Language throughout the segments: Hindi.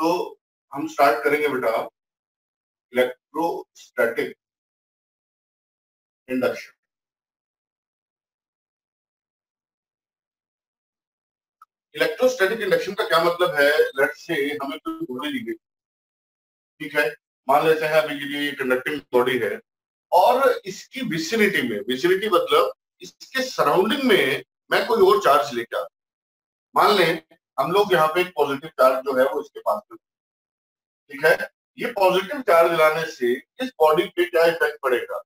तो हम स्टार्ट करेंगे बेटा इलेक्ट्रोस्टैटिक इंडक्शन। इलेक्ट्रोस्टैटिक इंडक्शन का क्या मतलब है? लेट्स से हमें कोई बॉडी दी गई, ठीक है, मान लेते हैं अभी के लिए कंडक्टिंग बॉडी है और इसकी विसिनिटी में, विसिनिटी मतलब इसके सराउंडिंग में मैं कोई और चार्ज लेकर आता। मान लें हम लोग यहाँ पे एक पॉजिटिव चार्ज जो है वो इसके पास में, ठीक है, ये पॉजिटिव चार्ज लाने से इस बॉडी पे क्या इफेक्ट पड़ेगा?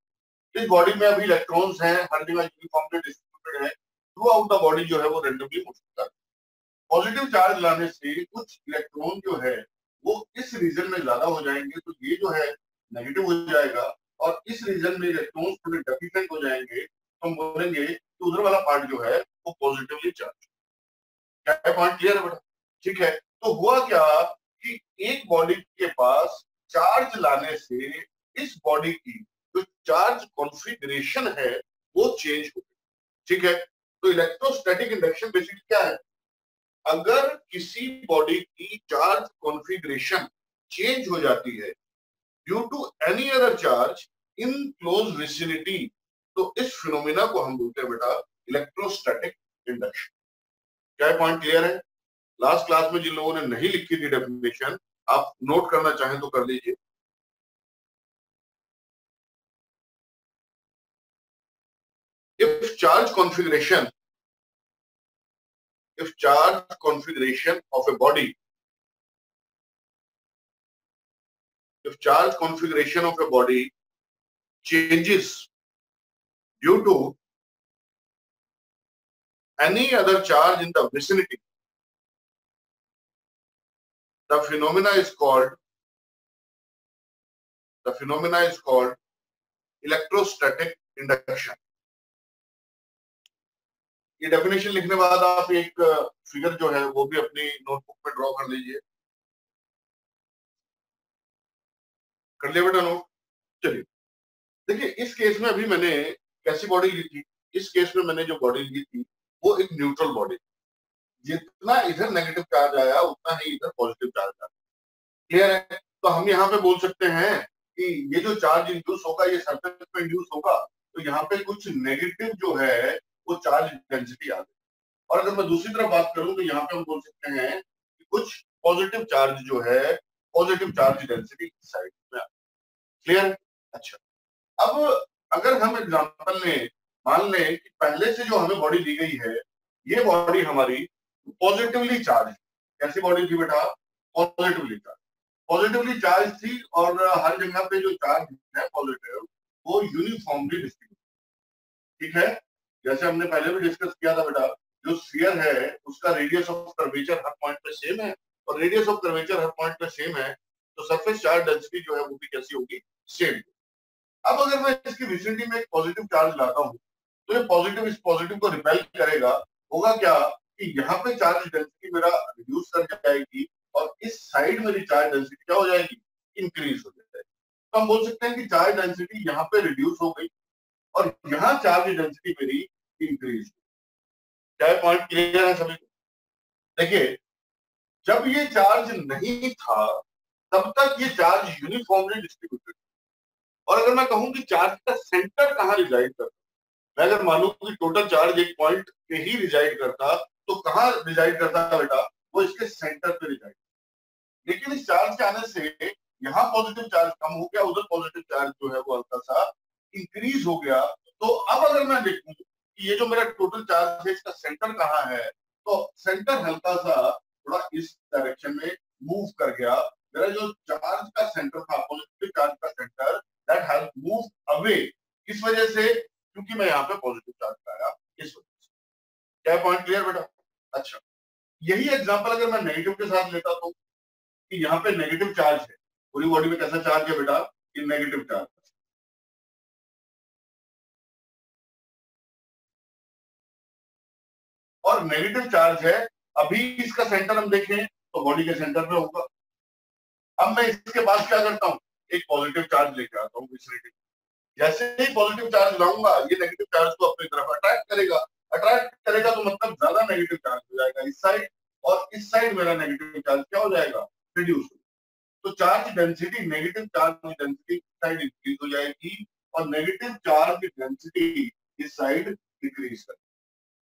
इस बॉडी में अभी इलेक्ट्रॉन्स हैं, हर जगह यूनिफॉर्मली डिस्ट्रीब्यूटेड है, थ्रू आउट द बॉडी जो है वो रेंडमली हो सकता है। पॉजिटिव चार्ज लाने से कुछ इलेक्ट्रॉन जो है वो इस रीजन में ज्यादा हो जाएंगे, तो ये जो है नेगेटिव हो जाएगा, और इस रीजन में इलेक्ट्रॉन्स थोड़े डेफिशिएंट हो जाएंगे, तो हम बोलेंगे कि उधर वाला पार्ट जो है वो पॉजिटिवली चार्ज। क्या पॉइंट क्लियर है बेटा? ठीक है, तो हुआ क्या कि एक बॉडी के पास चार्ज लाने से इस बॉडी की जो चार्ज कॉन्फ़िगरेशन है वो चेंज हो गई, ठीक है। तो इलेक्ट्रोस्टैटिक इंडक्शन बेसिकली क्या है? अगर किसी बॉडी की चार्ज कॉन्फ़िगरेशन चेंज हो जाती है due to any other charge in close vicinity, तो इस फिनोमिना को हम बोलते हैं बेटा इलेक्ट्रोस्टैटिक इंडक्शन। क्या पॉइंट क्लियर है? लास्ट क्लास में जिन लोगों ने नहीं लिखी थी डेफिनेशन, आप नोट करना चाहें तो कर लीजिए। If charge configuration, if charge configuration of a body, if charge configuration of a body changes due to any other charge in the vicinity, the phenomena is called electrostatic induction. ये डेफिनेशन लिखने बाद आप एक फिगर जो है वो भी अपनी नोटबुक पे ड्रॉ कर लीजिए। कर लिया बेटा नोट? चलिए देखिए, इस केस में अभी मैंने कैसी बॉडी ली थी? इस केस में मैंने जो बॉडी ली थी वो एक न्यूट्रल बॉडी, जितना इधर नेगेटिव चार्ज आया उतना ही इधर पॉजिटिव चार्ज आया। क्लियर है? तो हम यहाँ पे बोल सकते हैं कि ये जो चार्ज इंड्यूस होगा ये सरफेस पे इंड्यूस होगा, तो यहाँ पे कुछ नेगेटिव जो है वो चार्ज डेंसिटी आ गई। और अगर मैं दूसरी तरफ बात करूं तो यहाँ पे हम बोल सकते हैं कि कुछ पॉजिटिव चार्ज जो है, पॉजिटिव चार्ज डेंसिटी साइड में। क्लियर? अच्छा, अब अगर हम एग्जांपल में मान लें कि पहले से जो हमें बॉडी दी गई है ये बॉडी हमारी पॉजिटिवली चार्ज, कैसी बॉडी थी बेटा? पॉजिटिवली चार्ज, पॉजिटिवली चार्ज थी, और हर जगह पे जो चार्ज है पॉजिटिव वो यूनिफॉर्मली डिस्ट्रीब्यूट, ठीक है। जैसे हमने पहले भी डिस्कस किया था बेटा, जो स्फीयर है उसका radius of curvature her point पे सेम है, और radius of curvature her point पे सेम है, तो सरफेस चार्ज डेंसिटी जो है वो भी कैसी होगी? सेम। अब अगर मैं इसकी विसिनिटी में एक पॉजिटिव चार्ज लाता हूँ तो ये पॉजिटिव इस पॉजिटिव को रिपेल करेगा। होगा क्या कि यहाँ पे चार्ज डेंसिटी मेरा रिड्यूस कर जाएगी, और इस साइड मेरी चार्ज डेंसिटी क्या हो जाएगी? इंक्रीज हो जाएगी। तो हम बोल सकते हैं कि चार्ज डेंसिटी यहाँ पे रिड्यूस हो गई और यहाँ चार्ज डेंसिटी मेरी इंक्रीज। क्या पॉइंट क्लियर है सभी को? देखिए, जब ये चार्ज नहीं था तब तक ये चार्ज यूनिफॉर्मली डिस्ट्रीब्यूटेड, और अगर मैं कहूं कि चार्ज का सेंटर कहाँ रिजाइड करता, मैं अगर मानूं कि टोटल चार्ज एक पॉइंट पे ही रिजाइड करता, तो कहाँ रिजाइड करता बेटा? वो इसके सेंटर पे रिजाइड। लेकिन इस चार्ज के आने से यहाँ पॉजिटिव चार्ज कम हो गया, उधर पॉजिटिव चार्ज जो है वो हल्का सा इंक्रीज हो गया। तो अब अगर मैं देखूं कि ये जो मेरा टोटल चार्ज है इसका सेंटर कहाँ है, तो सेंटर हल्का सा थोड़ा इस डायरेक्शन में मूव कर गया। मेरा जो चार्ज का सेंटर था, पॉजिटिव चार्ज का centre, that has moved away. किस वजह से? क्योंकि मैं यहाँ पे पॉजिटिव चार्ज लाया, इस वजह से। क्या पॉइंट क्लियर बेटा? अच्छा, यही एग्जांपल अगर मैं नेगेटिव के साथ लेता तो, कि यहाँ पे नेगेटिव चार्ज है, पूरी बॉडी में कैसा चार्ज है बेटा? ये नेगेटिव चार्ज, और नेगेटिव चार्ज है। अभी इसका सेंटर हम देखें तो बॉडी के सेंटर पे होगा। अब मैं इसके पास क्या करता हूँ? एक पॉजिटिव चार्ज लेके आता हूँ विसिनिटी। जैसे ही पॉजिटिव चार्ज लाऊंगा ये नेगेटिव चार्ज को अपनी तरफ अट्रैक्ट करेगा। अट्रैक्ट करेगा तो मतलब ज्यादा नेगेटिव चार्ज हो जाएगा इस साइड, और इस साइड मेरा नेगेटिव चार्ज क्या हो जाएगा? रिड्यूस हुई। तो charge density, negative charge density side increase हो जाएगी और नेगेटिव चार्ज डेंसिटी इस साइड डिक्रीज कर।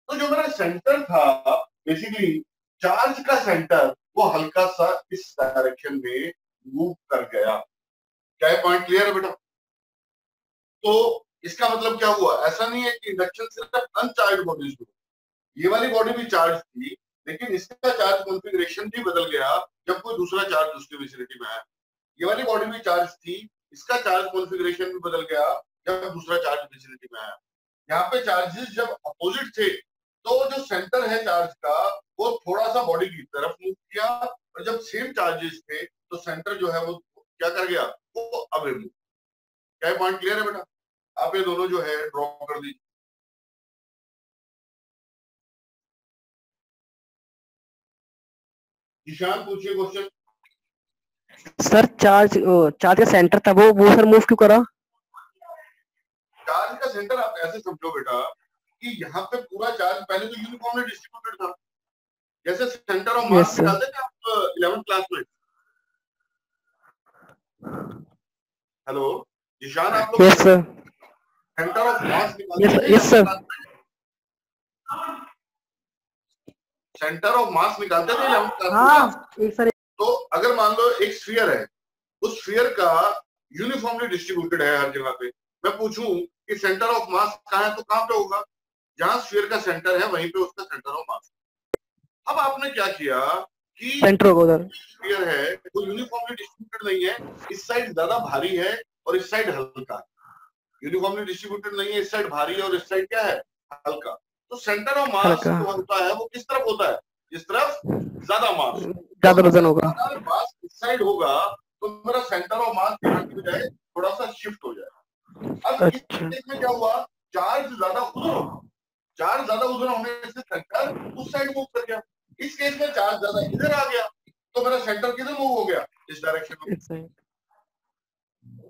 तो जो मेरा सेंटर था, बेसिकली चार्ज का सेंटर वो हल्का सा इस डायरेक्शन में मूव कर गया। क्या ये पॉइंट क्लियर है बेटा? तो इसका मतलब क्या हुआ? ऐसा नहीं है कि इंडक्शन सिर्फ अनचार्ज बॉडीज में, ये वाली बॉडी भी चार्ज थी, लेकिन इसका चार्ज कॉन्फ़िगरेशन भी बदल गया जब कोई दूसरा चार्ज उसकी विसिनिटी में आया। ये वाली बॉडी भी चार्ज थी, इसका चार्ज कॉन्फ़िगरेशन भी बदल गया जब दूसरा चार्ज विसिनिटी में आया। यहाँ पे चार्जेस जब अपोजिट थे, तो जो सेंटर है चार्ज का वो थोड़ा सा बॉडी की तरफ मूव किया, और जब सेम चार्जेस थे तो सेंटर जो है वो क्या कर गया? वो अवे मूव। क्या पॉइंट क्लियर है बेटा? आप ये दोनों जो है ड्रॉ कर दीजिए। ईशान पूछिए क्वेश्चन। सर चार्ज चार्ज का सेंटर था वो सर मूव क्यों करा? चार्ज का सेंटर आप ऐसे समझो बेटा कि यहाँ पे पूरा चार्ज पहले तो यूनिफॉर्मली डिस्ट्रीब्यूटेड था, जैसे सेंटर ऑफ मास निकालते थे आप 11th क्लास में। हेलो ईशान, आप लोग yes sir. Centre of mass निकालते थे यस 11th सर। क्लास में। सेंटर ऑफ मास निकालते थे 11th क्लास में। हाँ एक सर। तो अगर मान लो एक स्फीयर है, उस स्फीयर का यूनिफॉर्मली डिस्ट्रीब्यूटेड है हर जगह पे, मैं पूछूं कि सेंटर ऑफ मास कहाँ है, तो कहाँ पे होगा? जहां स्फीयर का सेंटर है वहीं पे उसका सेंटर ऑफ मास। अब आपने क्या किया कि सेंटर होगा उधर। स्फीयर है वो यूनिफॉर्मली डिस्ट्रीब्यूटेड नहीं है, इस साइड ज्यादा भारी है और इस साइड हल्का है। यूनिफॉर्मली डिस्ट्रीब्यूटेड नहीं है, इस साइड भारी है और इस साइड क्या है? हल्का। तो सेंटर ऑफ मास जो होता है वो किस तरफ होता है? इस तरफ ज्यादा मास। ज्यादा वजन होगा। ज्यादा मास इस साइड होगा तो मेरा सेंटर ऑफ मास यहाँ की बजाय थोड़ा सा शिफ्ट हो जाएगा। अब इस केस में क्या हुआ? चार्ज ज्यादा उधर हो, चार्ज ज्यादा उधर होने से सेंटर उस साइड मूव कर गया। इस केस में चार्ज ज्यादा इधर आ गया तो मेरा सेंटर किधर मूव हो गया? इस डायरेक्शन में।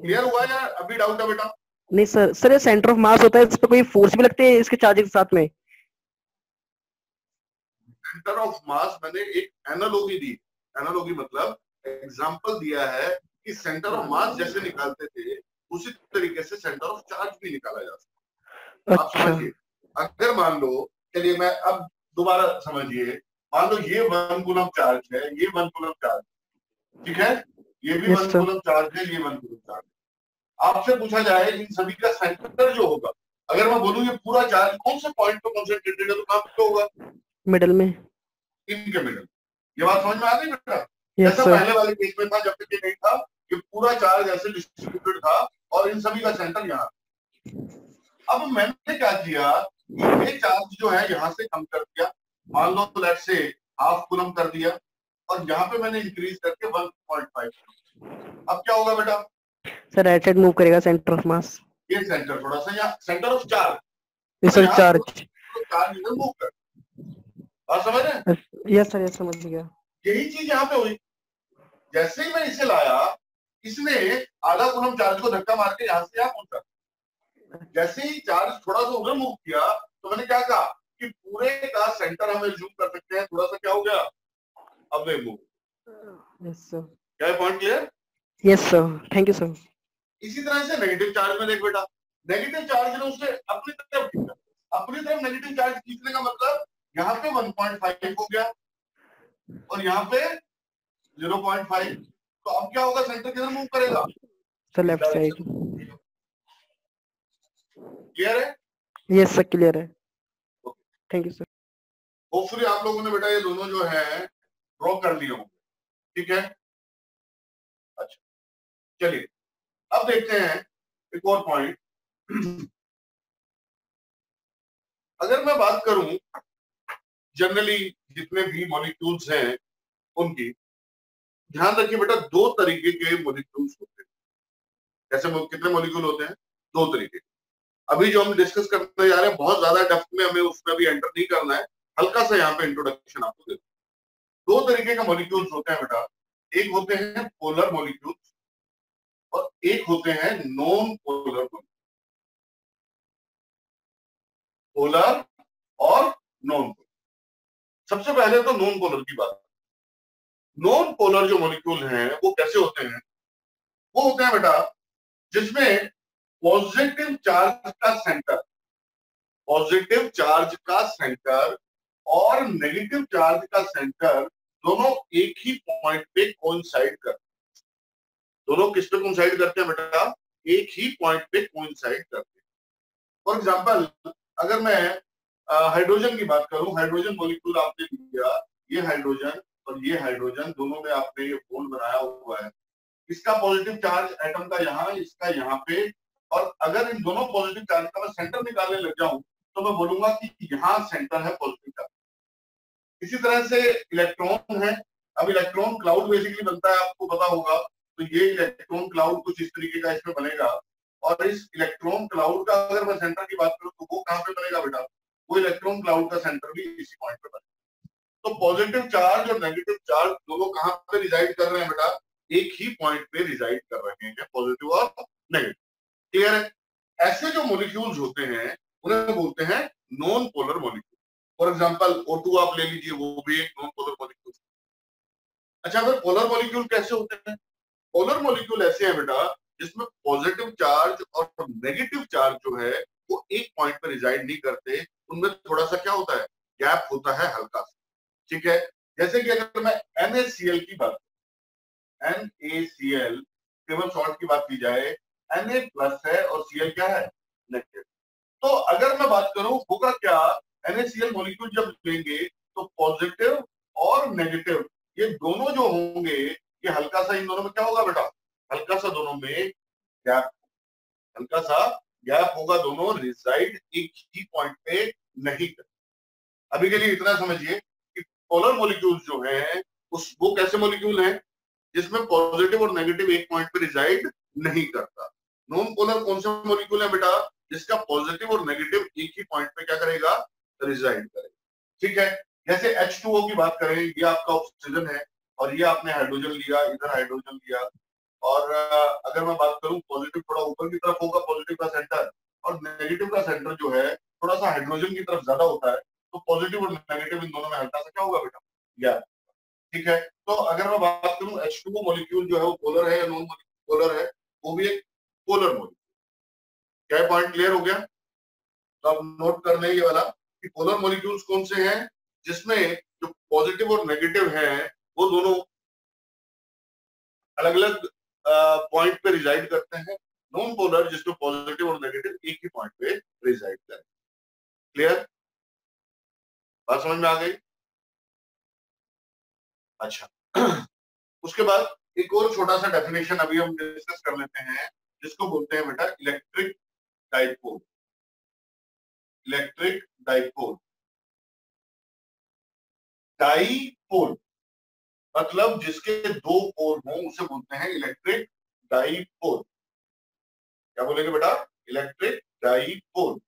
क्लियर हुआ या अभी डाउट है बेटा? नहीं सर, सर ये सेंटर ऑफ मास होता है, इस पे कोई फोर्स भी लगती है इसके चार्ज के साथ में? सेंटर ऑफ मास मैंने एक एनालॉजी दी। एनालॉजी मतलब एग्जांपल दिया है कि सेंटर ऑफ मास जैसे निकालते थे उसी तरीके से सेंटर ऑफ चार्ज भी निकाला जा सकता है। आप समझिए, अगर मान लो, चलिए मैं अब दोबारा समझिए, मान लो ये 1 कूलम चार्ज है, ये 1 कूलम चार्ज, ठीक है, ये भी 1 कूलम चार्ज है, ये 1 कूलम चार्ज। आपसे पूछा जाए इन सभी का सेंटर जो होगा, अगर मैं बोलूं ये पूरा चार्ज कौन से पॉइंट पे कॉन्सेंट्रेटेड है, तो कहां पे होगा? मिडल में। इनके मिडल। ये बात समझ में आ गई बेटा? यस जैसा सर। पहले वाले केस में था, जब तक ये नहीं था कि पूरा चार्ज ऐसे डिस्ट्रीब्यूटेड था और इन सभी का सेंटर यहाँ। अब मैंने क्या किया कि ये चार्ज जो है यहाँ से कम कर दिया, मान लो लेट से हाफ कूलम कर दिया, और यहाँ पे मैंने इंक्रीज करके 1.5। अब क्या होगा बेटा? सर राइट साइड मूव करेगा सेंटर ऑफ मास। ये सेंटर थोड़ा सा, यहाँ सेंटर ऑफ चार्ज, यस तो सर यहाँ चार्ज। चार्ज इधर मूव कर। और समझ रहे? यस सर, यस समझ गया। यही चीज यहाँ पे हुई। जैसे ही मैं इसे लाया, इसने आधा कूलम चार्ज को धक्का मार के यहाँ से यहाँ पहुंचा। जैसे ही चार्ज थोड़ा सा उधर मूव किया तो मैंने क्या कहा कि पूरे का सेंटर हमें जूम कर सकते हैं, थोड़ा सा क्या हो गया? Away move. Yes sir. क्या point clear? Yes sir, thank you sir. इसी तरह से नेगेटिव चार्ज में देख बेटा, नेगेटिव चार्ज ने उसे अपनी तरफ खींचा। अपनी तरफ नेगेटिव चार्ज खींचने का मतलब यहाँ पे 1.5 हो गया और यहाँ पे 0.5। तो अब क्या होगा? सेंटर किधर मूव करेगा? Sir left side. क्लियर है? यस सर क्लियर है। Thank you sir. होपफुली आप लोगों ने बेटा ये दोनों जो है ड्रॉ कर लिए होंगे, ठीक है? अच्छा, चलिए अब देखते हैं एक और पॉइंट। अगर मैं बात करूं जनरली जितने भी मॉलिक्यूल्स हैं उनकी, ध्यान रखिए बेटा, दो तरीके के मॉलिक्यूल्स होते हैं। कैसे कितने मॉलिक्यूल होते हैं? दो तरीके। अभी जो हम डिस्कस करने जा रहे हैं बहुत ज्यादा डेप्थ में हमें उसमें भी एंटर नहीं करना है, हल्का सा यहाँ पे इंट्रोडक्शन आपको दे। दो तरीके के मॉलिक्यूल्स होते हैं बेटा, एक होते हैं पोलर मॉलिक्यूल्स और एक होते हैं नॉन पोलर मॉलिक्यूल। पोलर और नॉन पोलर। सबसे पहले तो नॉन पोलर की बात। नॉन पोलर जो मॉलिक्यूल हैं वो कैसे होते हैं? वो होते हैं बेटा जिसमें पॉजिटिव चार्ज का सेंटर, पॉजिटिव चार्ज का सेंटर और नेगेटिव चार्ज का सेंटर दोनों एक ही पॉइंट पे कोइंसाइड करते हैं। दोनों किस पे कोइंसाइड करते हैं बेटा? एक ही पॉइंट पे कोइंसाइड करते हैं। फॉर एग्जांपल, अगर मैं हाइड्रोजन की बात करूं, हाइड्रोजन मॉलिक्यूल आपने लिया, ये हाइड्रोजन और ये हाइड्रोजन दोनों में आपने ये बॉन्ड बनाया हुआ है। इसका पॉजिटिव चार्ज एटम का यहाँ, इसका यहाँ पे, और अगर इन दोनों पॉजिटिव चार्ज का मैं सेंटर निकालने लग जाऊं तो मैं बोलूंगा कि यहाँ सेंटर है पॉजिटिव चार्ज। इसी तरह से इलेक्ट्रॉन है। अब इलेक्ट्रॉन क्लाउड बेसिकली बनता है, आपको पता होगा। तो ये इलेक्ट्रॉन क्लाउड कुछ इस तरीके का इसमें बनेगा, और इस इलेक्ट्रॉन क्लाउड का अगर मैं सेंटर की बात करूं तो वो कहाँ पे बनेगा बेटा? वो इलेक्ट्रॉन क्लाउड का सेंटर भी इसी पॉइंट पे बनेगा। तो पॉजिटिव चार्ज और नेगेटिव चार्ज दोनों कहाँ पे रिजाइड कर रहे हैं बेटा? एक ही पॉइंट पे रिजाइड कर रहे हैं, पॉजिटिव और नेगेटिव। क्लियर है? ऐसे जो मॉलिक्यूल्स होते हैं उन्हें बोलते हैं non polar molecule. For example O2 आप ले लीजिए, वो भी एक नॉन पोलर मॉलिक्यूल। अच्छा, अगर पोलर मॉलिक्यूल कैसे होते हैं? पोलर मॉलिक्यूल ऐसे हैं बेटा जिसमें पॉजिटिव चार्ज और नेगेटिव चार्ज जो है वो एक पॉइंट पर रिजाइड नहीं करते। उनमें थोड़ा सा क्या होता है? गैप होता है, हल्का सा। ठीक है? जैसे कि अगर मैं NaCl की बात, NaCl टेबल सॉल्ट की बात की जाए, Na प्लस है और Cl क्या है? नेगेटिव। तो अगर मैं बात करूं होगा क्या, NaCl मॉलिक्यूल जब लेंगे तो पॉजिटिव और नेगेटिव ये दोनों जो होंगे, ये हल्का सा इन दोनों में क्या होगा बेटा? हल्का सा दोनों में गैप, हल्का सा गैप होगा, दोनों रिजाइड एक ही पॉइंट पे नहीं कर। अभी के लिए इतना समझिए कि पोलर मॉलिक्यूल जो है उस वो कैसे मॉलिक्यूल हैं जिसमें पॉजिटिव और नेगेटिव एक पॉइंट पे रिजाइड नहीं करता। नॉन पोलर कौन सा मॉलिक्यूल है बेटा? जिसका पॉजिटिव और नेगेटिव एक ही पॉइंट पे क्या करेगा? रिजाइड करेगा। ठीक है? जैसे H2O की बात करें, ये आपका ऑक्सीजन है और ये आपने हाइड्रोजन लिया, इधर हाइड्रोजन लिया, और अगर मैं बात करूं पॉजिटिव थोड़ा ऊपर की तरफ होगा पॉजिटिव का सेंटर, और नेगेटिव का सेंटर जो है थोड़ा सा हाइड्रोजन की तरफ ज्यादा होता है। तो पॉजिटिव और नेगेटिव इन दोनों में हल्का सा क्या होगा बेटा? गैप। ठीक है? तो अगर मैं बात करूं H2O मॉलिक्यूल जो है वो पोलर है या नॉन पोलर है? वो भी एक पोलर मॉलिक्यूल। क्या पॉइंट क्लियर हो गया? तो आप नोट कर लें ये वाला कि पोलर मॉलिक्यूल्स कौन से हैं जिसमें जो पॉजिटिव और नेगेटिव हैं वो दोनों अलग अलग पॉइंट पे रिजाइड करते हैं। नॉन पोलर जिसमें पॉजिटिव और नेगेटिव एक ही पॉइंट पे रिजाइड करें। क्लियर? बात समझ में आ गई? अच्छा उसके बाद एक और छोटा सा डेफिनेशन अभी हम डिस्कस कर लेते हैं, जिसको बोलते हैं बेटा electric dipole. Electric dipole, dipole मतलब जिसके दो पोल हों उसे बोलते हैं इलेक्ट्रिक डाइपोल। क्या बोलेंगे बेटा? Electric dipole.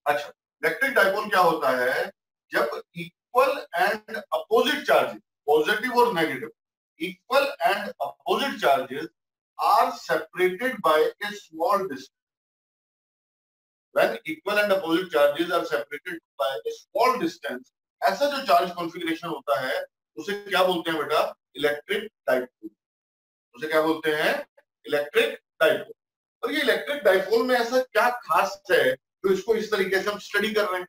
अच्छा, इलेक्ट्रिक डाइपोल क्या होता है? जब equal and opposite charges, positive और negative, equal and opposite charges are separated by a small distance. When equal and opposite charges are separated by a small distance, ऐसा जो चार्ज कॉन्फ़िगरेशन होता है उसे क्या बोलते हैं बेटा? Electric dipole. उसे क्या बोलते हैं? Electric dipole. और ये इलेक्ट्रिक डाइपोल में ऐसा क्या खास है जो इसको इस तरीके से हम स्टडी कर रहे हैं,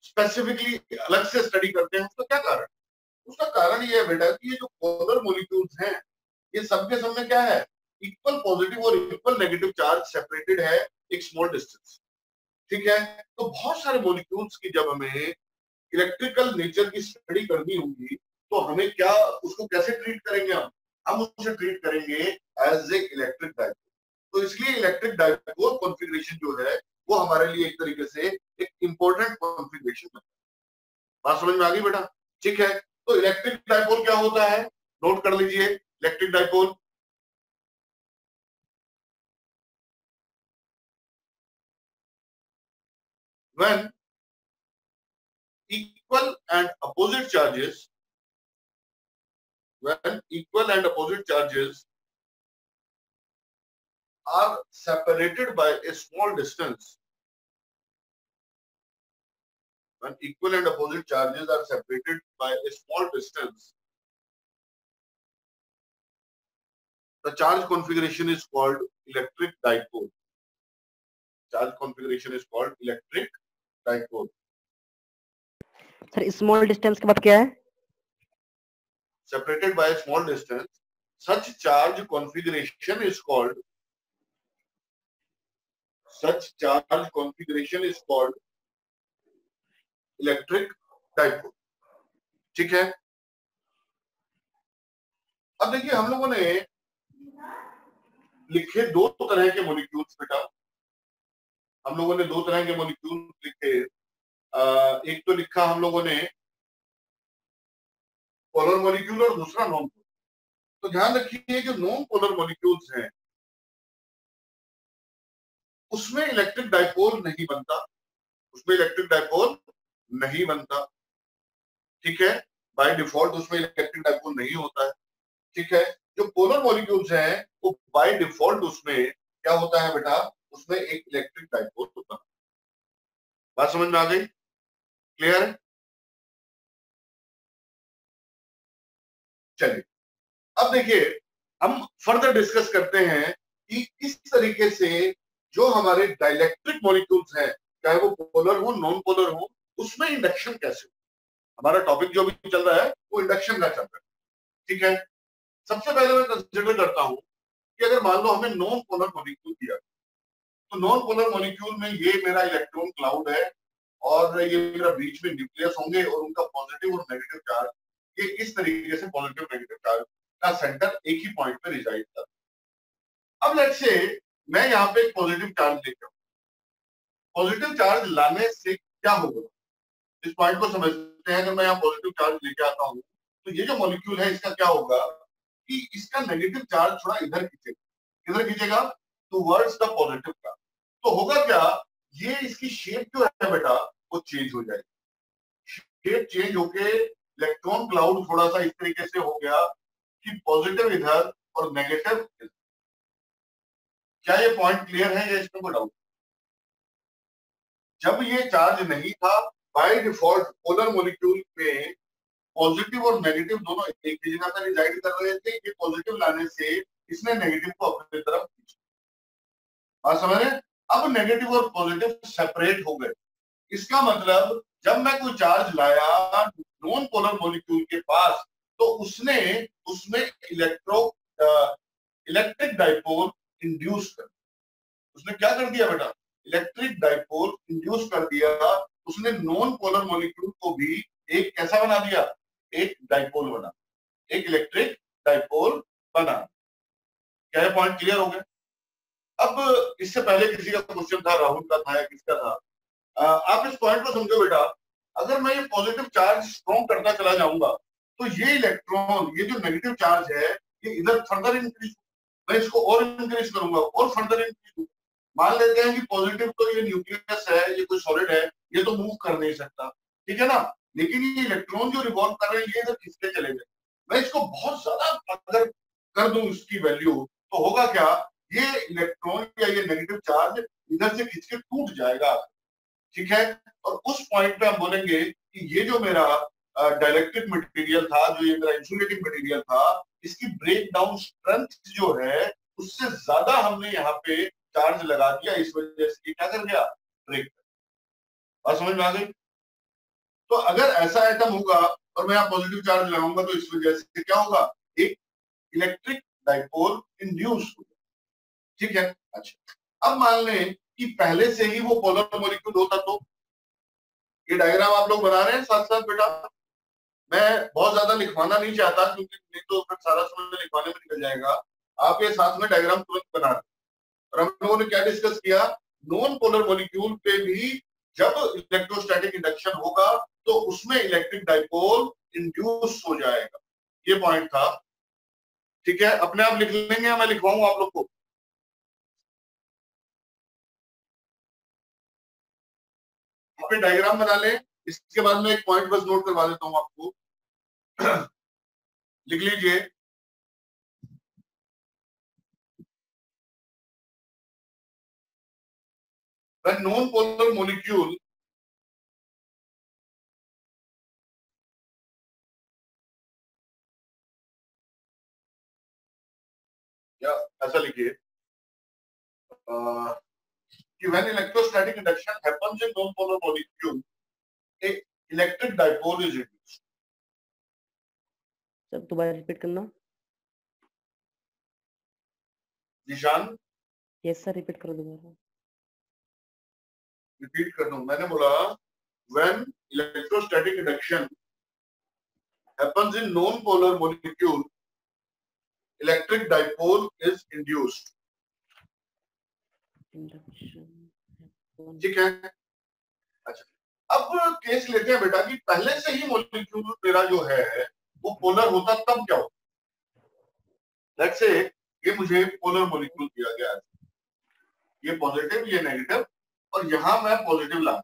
स्पेसिफिकली अलग से स्टडी करते हैं? उसका क्या कारण? उसका कारण ये है बेटा कि ये जो पोलर मॉलिक्यूल्स हैं ये सब के सब में क्या है? इक्वल पॉजिटिव और इक्वल नेगेटिव चार्ज सेपरेटेड है एक स्मॉल डिस्टेंस। ठीक है? तो बहुत सारे मॉलिक्यूल्स की जब हमें इलेक्ट्रिकल नेचर की स्टडी करनी होगी तो हमें क्या, उसको कैसे ट्रीट करेंगे? हम उसे ट्रीट करेंगे एज ए इलेक्ट्रिक डाइपोल। तो इसलिए इलेक्ट्रिक डाइपोल कॉन्फ़िगरेशन जो है वो हमारे लिए एक तरीके से एक इंपॉर्टेंट कॉन्फ़िगरेशन है। बात समझ में आ गई बेटा? ठीक है? तो इलेक्ट्रिक डाइपोल क्या होता है? नोट कर लीजिए electric dipole. When equal and opposite charges, when equal and opposite charges are separated by a small distance, when equal and opposite charges are separated by a small distance, the charge configuration is called electric dipole. Charge configuration is called electric dipole. Sir small distance के बाद क्या है? Separated by a small distance, such charge configuration is called electric dipole. ठीक है, अब देखिए हम लोगों ने लिखे दो तरह के मॉलिक्यूल्स बेटा, हम लोगों ने दो तरह के मॉलिक्यूल्स लिखे। एक तो लिखा हम लोगों ने पोलर मॉलिक्यूल और दूसरा नॉन पोलर। तो ध्यान रखिए जो नॉन पोलर मॉलिक्यूल्स हैं उसमें इलेक्ट्रिक डाइपोल नहीं बनता, उसमें इलेक्ट्रिक डाइपोल नहीं बनता। ठीक है, बाय डिफॉल्ट उसमें इलेक्ट्रिक डाइपोल नहीं होता है। ठीक है, जो पोलर मॉलिक्यूल्स हैं वो बाय डिफॉल्ट उसमें क्या होता है बेटा, उसमें एक इलेक्ट्रिक डाइपोल होता है। बात समझ में आ गई? क्लियर है? चलिए अब देखिए हम फर्दर डिस्कस करते हैं कि किस तरीके से जो हमारे डाइलेक्ट्रिक मॉलिक्यूल्स हैं, चाहे वो पोलर हो नॉन पोलर हो, उसमें इंडक्शन कैसे हो। हमारा टॉपिक जो भी चल रहा है वो इंडक्शन का चल रहा है। ठीक है, सबसे पहले मैं कंसिडर करता हूं कि अगर मान लो हमें नॉन पोलर मॉलिक्यूल दिया, तो नॉन पोलर मॉलिक्यूल में ये मेरा इलेक्ट्रॉन क्लाउड है और ये मेरा बीच में न्यूक्लियस होंगे और उनका पॉजिटिव और नेगेटिव चार्ज, ये इस तरीके से पॉजिटिव नेगेटिव चार्ज का सेंटर एक ही पॉइंट पे रिजाइड करता है। अब लेट्स से मैं यहाँ पे एक पॉजिटिव चार्ज लेकर, पॉजिटिव चार्ज लाने से क्या होगा इस पॉइंट को समझते हैं। अगर मैं यहाँ पॉजिटिव चार्ज लेके आता हूँ तो ये जो मॉलिक्यूल है इसका क्या होगा कि इसका नेगेटिव चार्ज थोड़ा इधर खींचेगा, किधर खींचेगा, टुवर्ड्स द पॉजिटिव का। तो होगा क्या, ये इसकी शेप जो है बेटा वो चेंज हो जाएगी। शेप चेंज होके इलेक्ट्रॉन क्लाउड थोड़ा सा इस तरीके से हो गया कि पॉजिटिव इधर और नेगेटिव इधर। क्या ये पॉइंट क्लियर है या इसमें कोई डाउट? जब ये चार्ज नहीं था बाय डिफॉल्ट पोलर मॉलिक्यूल में पॉजिटिव और नेगेटिव दोनों एक ही जगह पर रिजाइड कर रहे थे। ये पॉजिटिव लाने से इसने नेगेटिव को अपनी तरफ खींचा। बात समझ रहे? अब नेगेटिव और पॉजिटिव सेपरेट हो गए। इसका मतलब जब मैं कोई चार्ज लाया नॉन पोलर मॉलिक्यूल के पास तो उसने उसमें इलेक्ट्रिक डाइपोल इंड्यूस कर, उसने क्या कर दिया बेटा, इलेक्ट्रिक डाइपोल इंड्यूस कर दिया। उसने नॉन पोलर मॉलिक्यूल को भी एक कैसा बना दिया, एक डाइपोल बना, एक इलेक्ट्रिक डाइपोल बना। क्या ये पॉइंट क्लियर हो गया? अब इससे पहले किसी का क्वेश्चन था, राहुल का था या किसका था, आप इस पॉइंट को समझो बेटा। अगर मैं ये पॉजिटिव चार्ज स्ट्रॉन्ग करता चला जाऊंगा तो ये इलेक्ट्रॉन, ये जो नेगेटिव चार्ज है ये इधर फर्दर इंक्रीज, मैं इसको और इंक्रीज करूंगा और फर्दर इंक्रीज। मान लेते हैं कि पॉजिटिव तो ये न्यूक्लियस है, ये कोई सॉलिड है, ये तो मूव कर नहीं सकता, ठीक है ना, लेकिन ये इलेक्ट्रॉन जो रिवॉल्व कर रहे हैं ये इधर खिसके चले गए। मैं इसको बहुत ज्यादा अगर कर दूं इसकी वैल्यू तो होगा क्या, ये इलेक्ट्रॉन या ये नेगेटिव चार्ज इधर से खिंच के टूट जाएगा। ठीक है, और उस पॉइंट पे हम बोलेंगे कि ये जो मेरा डाइलेक्ट्रिक मटेरियल था, जो ये मेरा इंसुलेटिंग मटेरियल था, इसकी ब्रेक डाउन स्ट्रेंथ जो है उससे ज्यादा हमने यहाँ पे चार्ज लगा दिया, इस वजह से ये क्या कर गया, ब्रेक। बात समझ में आ गई? तो अगर ऐसा एटम होगा और मैं यहाँ पॉजिटिव चार्ज लगाऊंगा तो इस वजह से क्या होगा, एक इलेक्ट्रिक डाइपोल इंड्यूस होगा। ठीक है, अच्छा अब मान लें कि पहले से ही वो पोलर मॉलिक्यूल होता तो, ये डायग्राम आप लोग बना रहे हैं साथ साथ बेटा, मैं बहुत ज्यादा लिखवाना नहीं चाहता क्योंकि नहीं तो फिर सारा समय लिखवाने में निकल जाएगा। आप ये साथ में डायग्राम तुरंत बना रहे हैं। और हम लोगों ने क्या डिस्कस किया, नॉन पोलर मॉलिक्यूल पे भी जब इलेक्ट्रोस्टैटिक इंडक्शन होगा तो उसमें इलेक्ट्रिक डाइपोल इंड्यूस हो जाएगा, ये पॉइंट था। ठीक है, अपने आप लिख लेंगे या मैं लिखवाऊंगा आप लोग को? अपने डायग्राम बना लें, इसके बाद में एक पॉइंट बस नोट करवा देता हूं आपको। लिख लीजिए, when non-polar molecule या ऐसा लिखिए कि when electrostatic induction happens in non-polar molecule, a electric dipole is induced. Sir दोबारा रिपीट करना। निशान यस सर, रिपीट करो दोबारा। रिपीट कर दूं, मैंने बोला when electrostatic induction happens in non-polar molecule, electric dipole is induced. ठीक है। अच्छा, अब केस लेते हैं बेटा कि पहले से ही मॉलिक्यूल मेरा जो है वो पोलर होता तब क्या होता। लेट्स से ये मुझे पोलर मॉलिक्यूल दिया गया है, ये पॉजिटिव ये नेगेटिव, और यहां मैं पॉजिटिव ला,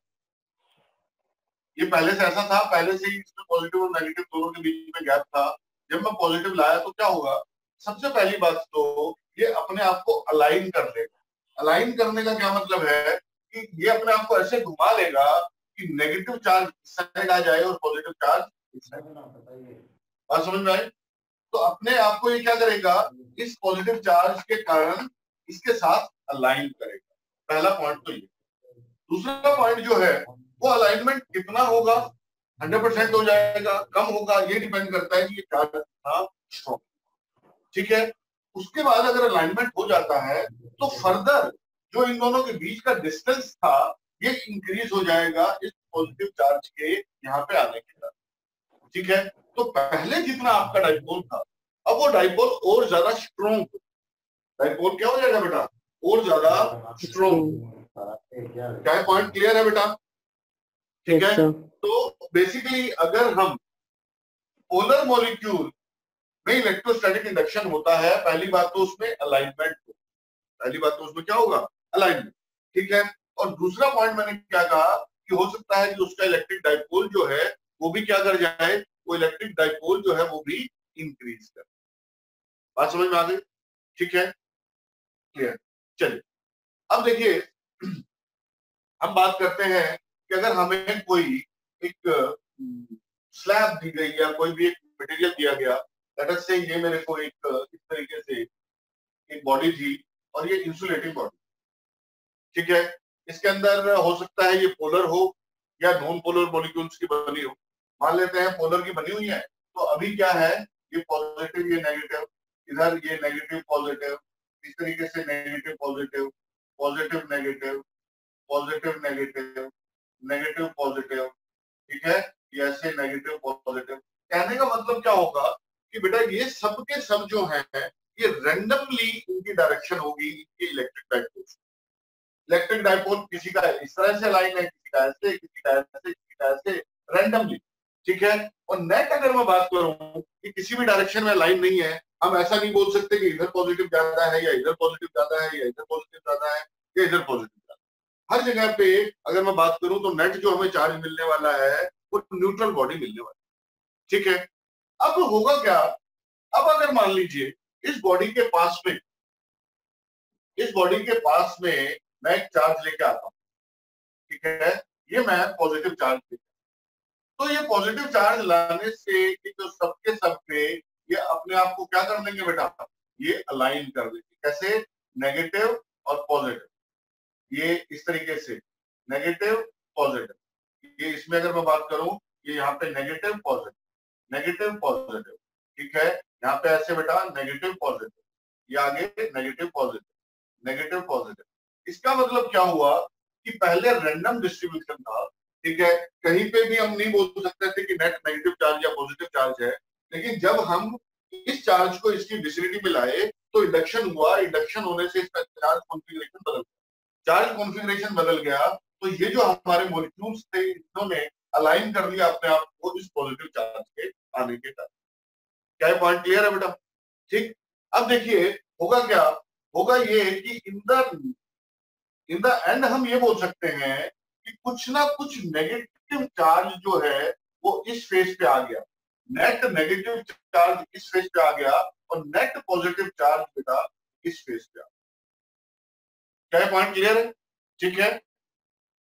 ये पहले से ऐसा था, पहले से ही इसमें पॉजिटिव और नेगेटिव दोनों के बीच में गैप था। जब मैं पॉजिटिव लाया तो क्या होगा, सबसे पहली बात तो ये अपने आप को अलाइन कर लेगा। अलाइन करने का क्या मतलब है कि ये अपने आप को ऐसे घुमा लेगा कि नेगेटिव चार्ज इस साइड आ जाए और पॉजिटिव चार्ज इस साइड। बात समझ में आई? तो अपने आप को ये क्या करेगा, इस पॉजिटिव चार्ज के कारण इसके साथ अलाइन करेगा। पहला पॉइंट तो ये। दूसरा पॉइंट जो है वो अलाइनमेंट कितना होगा, 100% हो जाएगा, कम होगा, ये डिपेंड करता है कि ये चार्ज कितना स्ट्रॉन्ग। ठीक है। उसके बाद अगर अलाइनमेंट हो जाता है तो फर्दर जो इन दोनों के बीच का डिस्टेंस था ये इंक्रीज हो जाएगा इस पॉजिटिव चार्ज के यहाँ पे आने के बाद। ठीक है। तो पहले जितना आपका डाइपोल था अब वो डाइपोल और ज्यादा स्ट्रॉन्ग, डाइपोल क्या हो जाएगा बेटा, और ज्यादा स्ट्रॉन्ग। क्या पॉइंट क्लियर है बेटा? ठीक है। तो बेसिकली अगर हम पोलर मॉलिक्यूल में इलेक्ट्रोस्टैटिक इंडक्शन होता है, पहली बात तो उसमें अलाइनमेंट हो, पहली बात तो उसमें क्या होगा, अलाइनमेंट। ठीक है। और दूसरा पॉइंट मैंने क्या कहा कि हो सकता है कि उसका इलेक्ट्रिक डाइपोल जो है वो भी क्या कर जाए, वो इलेक्ट्रिक डाइपोल जो है वो भी इंक्रीज कर। बात समझ में आ गई? ठीक है, क्लियर। चलिए अब देखिए हम बात करते हैं कि अगर हमें कोई एक स्लैब दी गई या कोई भी एक मटेरियल दिया गया, लेट अस से ये मेरे को एक इस तरीके से एक बॉडी थी और ये इंसुलेटिंग बॉडी, ठीक है। इसके अंदर हो सकता है ये पोलर हो या नॉन पोलर मॉलिक्यूल्स की बनी हो। मान लेते हैं पोलर की बनी हुई है, तो अभी क्या है, ये पॉजिटिव ये नेगेटिव, इधर ये नेगेटिव पॉजिटिव, इस तरीके से negative positive, positive negative, positive negative, negative positive. ठीक है, ये ऐसे नेगेटिव पॉजिटिव। कहने का मतलब क्या होगा कि बेटा ये सब के सब जो है ये रैंडमली इनकी डायरेक्शन होगी इनके इलेक्ट्रिक डाइपोल। इलेक्ट्रिक डाइपोल किसी का इस तरह से लाइन है, किसी का ऐसे, किसी का ऐसे, किसी का ऐसे, रैंडमली। ठीक है। और नेट अगर मैं बात करूं कि किसी भी डायरेक्शन में लाइन नहीं है, हम ऐसा नहीं बोल सकते कि इधर पॉजिटिव ज्यादा है या इधर पॉजिटिव ज्यादा है या इधर पॉजिटिव ज्यादा है या इधर पॉजिटिव ज्यादा है। हर जगह पे अगर मैं बात करूं तो नेट जो हमें चार्ज मिलने वाला है वो न्यूट्रल बॉडी मिलने वाली है। ठीक है। अब होगा क्या, अब अगर मान लीजिए इस बॉडी के पास में, इस बॉडी के पास में मैं एक चार्ज लेके आता हूं, ठीक है, ये मैं पॉजिटिव चार्ज लेके, तो ये पॉजिटिव चार्ज लाने से ये जो सबके सब पे ये अपने आप को क्या कर देंगे बेटा, ये अलाइन कर देंगे। कैसे, नेगेटिव और पॉजिटिव, ये इस तरीके से नेगेटिव पॉजिटिव, ये इसमें अगर मैं बात करूं ये यहाँ पे नेगेटिव पॉजिटिव, नेगेटिव पॉजिटिव। ठीक है, यहाँ पे ऐसे बेटा नेगेटिव पॉजिटिव, ये आगे नेगेटिव पॉजिटिव, नेगेटिव पॉजिटिव। इसका मतलब क्या हुआ कि पहले रैंडम डिस्ट्रीब्यूशन था, ठीक है, कहीं पे भी हम नहीं बोल सकते थे कि नेट नेगेटिव चार्ज या पॉजिटिव चार्ज है। लेकिन जब हम इस चार्ज को इसकी विसिनिटी में लाए तो इंडक्शन हुआ, इंडक्शन होने से इसका चार्ज कॉन्फ़िगरेशन बदल गया। चार्ज कॉन्फ़िगरेशन बदल गया तो ये जो हमारे मॉलिक्यूल्स थे इन्होंने अलाइन कर लिया अपने आप को इस पॉजिटिव चार्ज के आने के कारण। क्या पॉइंट क्लियर है बेटा? ठीक। अब देखिए होगा क्या, होगा ये कि इन द एंड हम ये बोल सकते हैं कि कुछ ना कुछ नेगेटिव चार्ज जो है वो इस फेज पे आ गया, नेट नेगेटिव चार्ज इस फेज पे आ गया और नेट पॉजिटिव चार्ज बेटा इस फेज पे आ गया। क्या पॉइंट क्लियर है? ठीक है।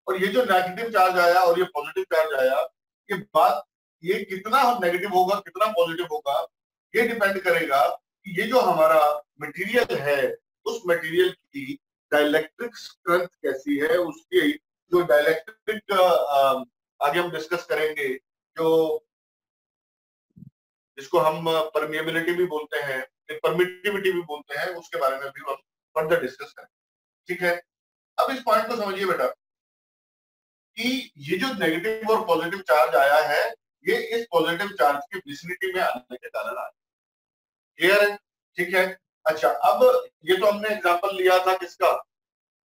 और ये जो नेगेटिव चार्ज आया और ये पॉजिटिव चार्ज आया, ये बात, ये कितना हम नेगेटिव होगा कितना पॉजिटिव होगा ये डिपेंड करेगा कि ये जो हमारा मटेरियल है उस मटेरियल की डाइलेक्ट्रिक स्ट्रेंथ कैसी है, उसकी जो डाइलेक्ट्रिक आगे हम डिस्कस करेंगे, जो जिसको हम परमिएबिलिटी भी बोलते हैं, परमिटिविटी भी बोलते हैं, उसके बारे में भी हम फर्दर डिस्कस करेंगे। ठीक है, अब इस पॉइंट को समझिए बेटा कि ये जो नेगेटिव और पॉजिटिव चार्ज आया है, ये इस पॉजिटिव चार्ज की विसिनिटी में आने के कारण आया। क्लियर है? ठीक है। अच्छा, अब ये तो हमने एग्जांपल लिया था किसका,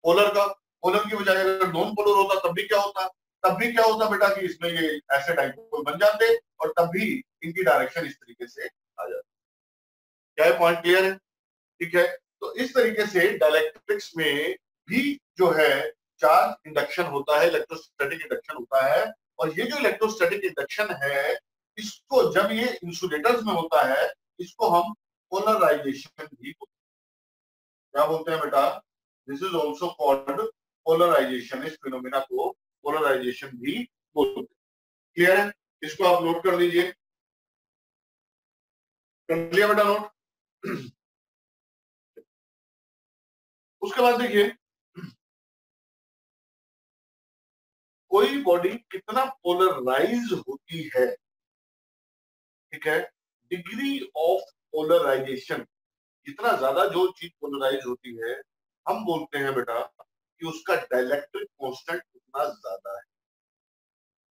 पोलर का। पोलर की बजाय अगर नॉन पोलर होता तब भी क्या होता, तब भी क्या होता बेटा कि इसमें ये ऐसे डाइपोल बन जाते और तब भी इनकी डायरेक्शन इस तरीके से आ जाती। क्या है पॉइंट क्लियर है? ठीक है, तो इस तरीके से डाइलेक्ट्रिक्स में भी जो है चार्ज इंडक्शन होता है, इलेक्ट्रोस्टैटिक इंडक्शन होता है। और ये जो इलेक्ट्रोस्टैटिक इंडक्शन है, इसको जब ये इंसुलेटर्स में होता है, इसको हम पोलराइजेशन भी बोलते हैं। क्या बोलते हैं बेटा? This is also called polarisation. इस फिनोमिना को पोलराइजेशन भी बोलते हैं। क्लियर है? इसको आप नोट कर लीजिए। कर लिया बेटा नोट? उसके बाद देखिए, कोई बॉडी कितना पोलराइज होती है, ठीक है, डिग्री ऑफ पोलराइजेशन, जितना ज्यादा जो चीज पोलराइज होती है, हम बोलते हैं बेटा कि उसका डाइलेक्ट्रिक कांस्टेंट उतना ज्यादा है।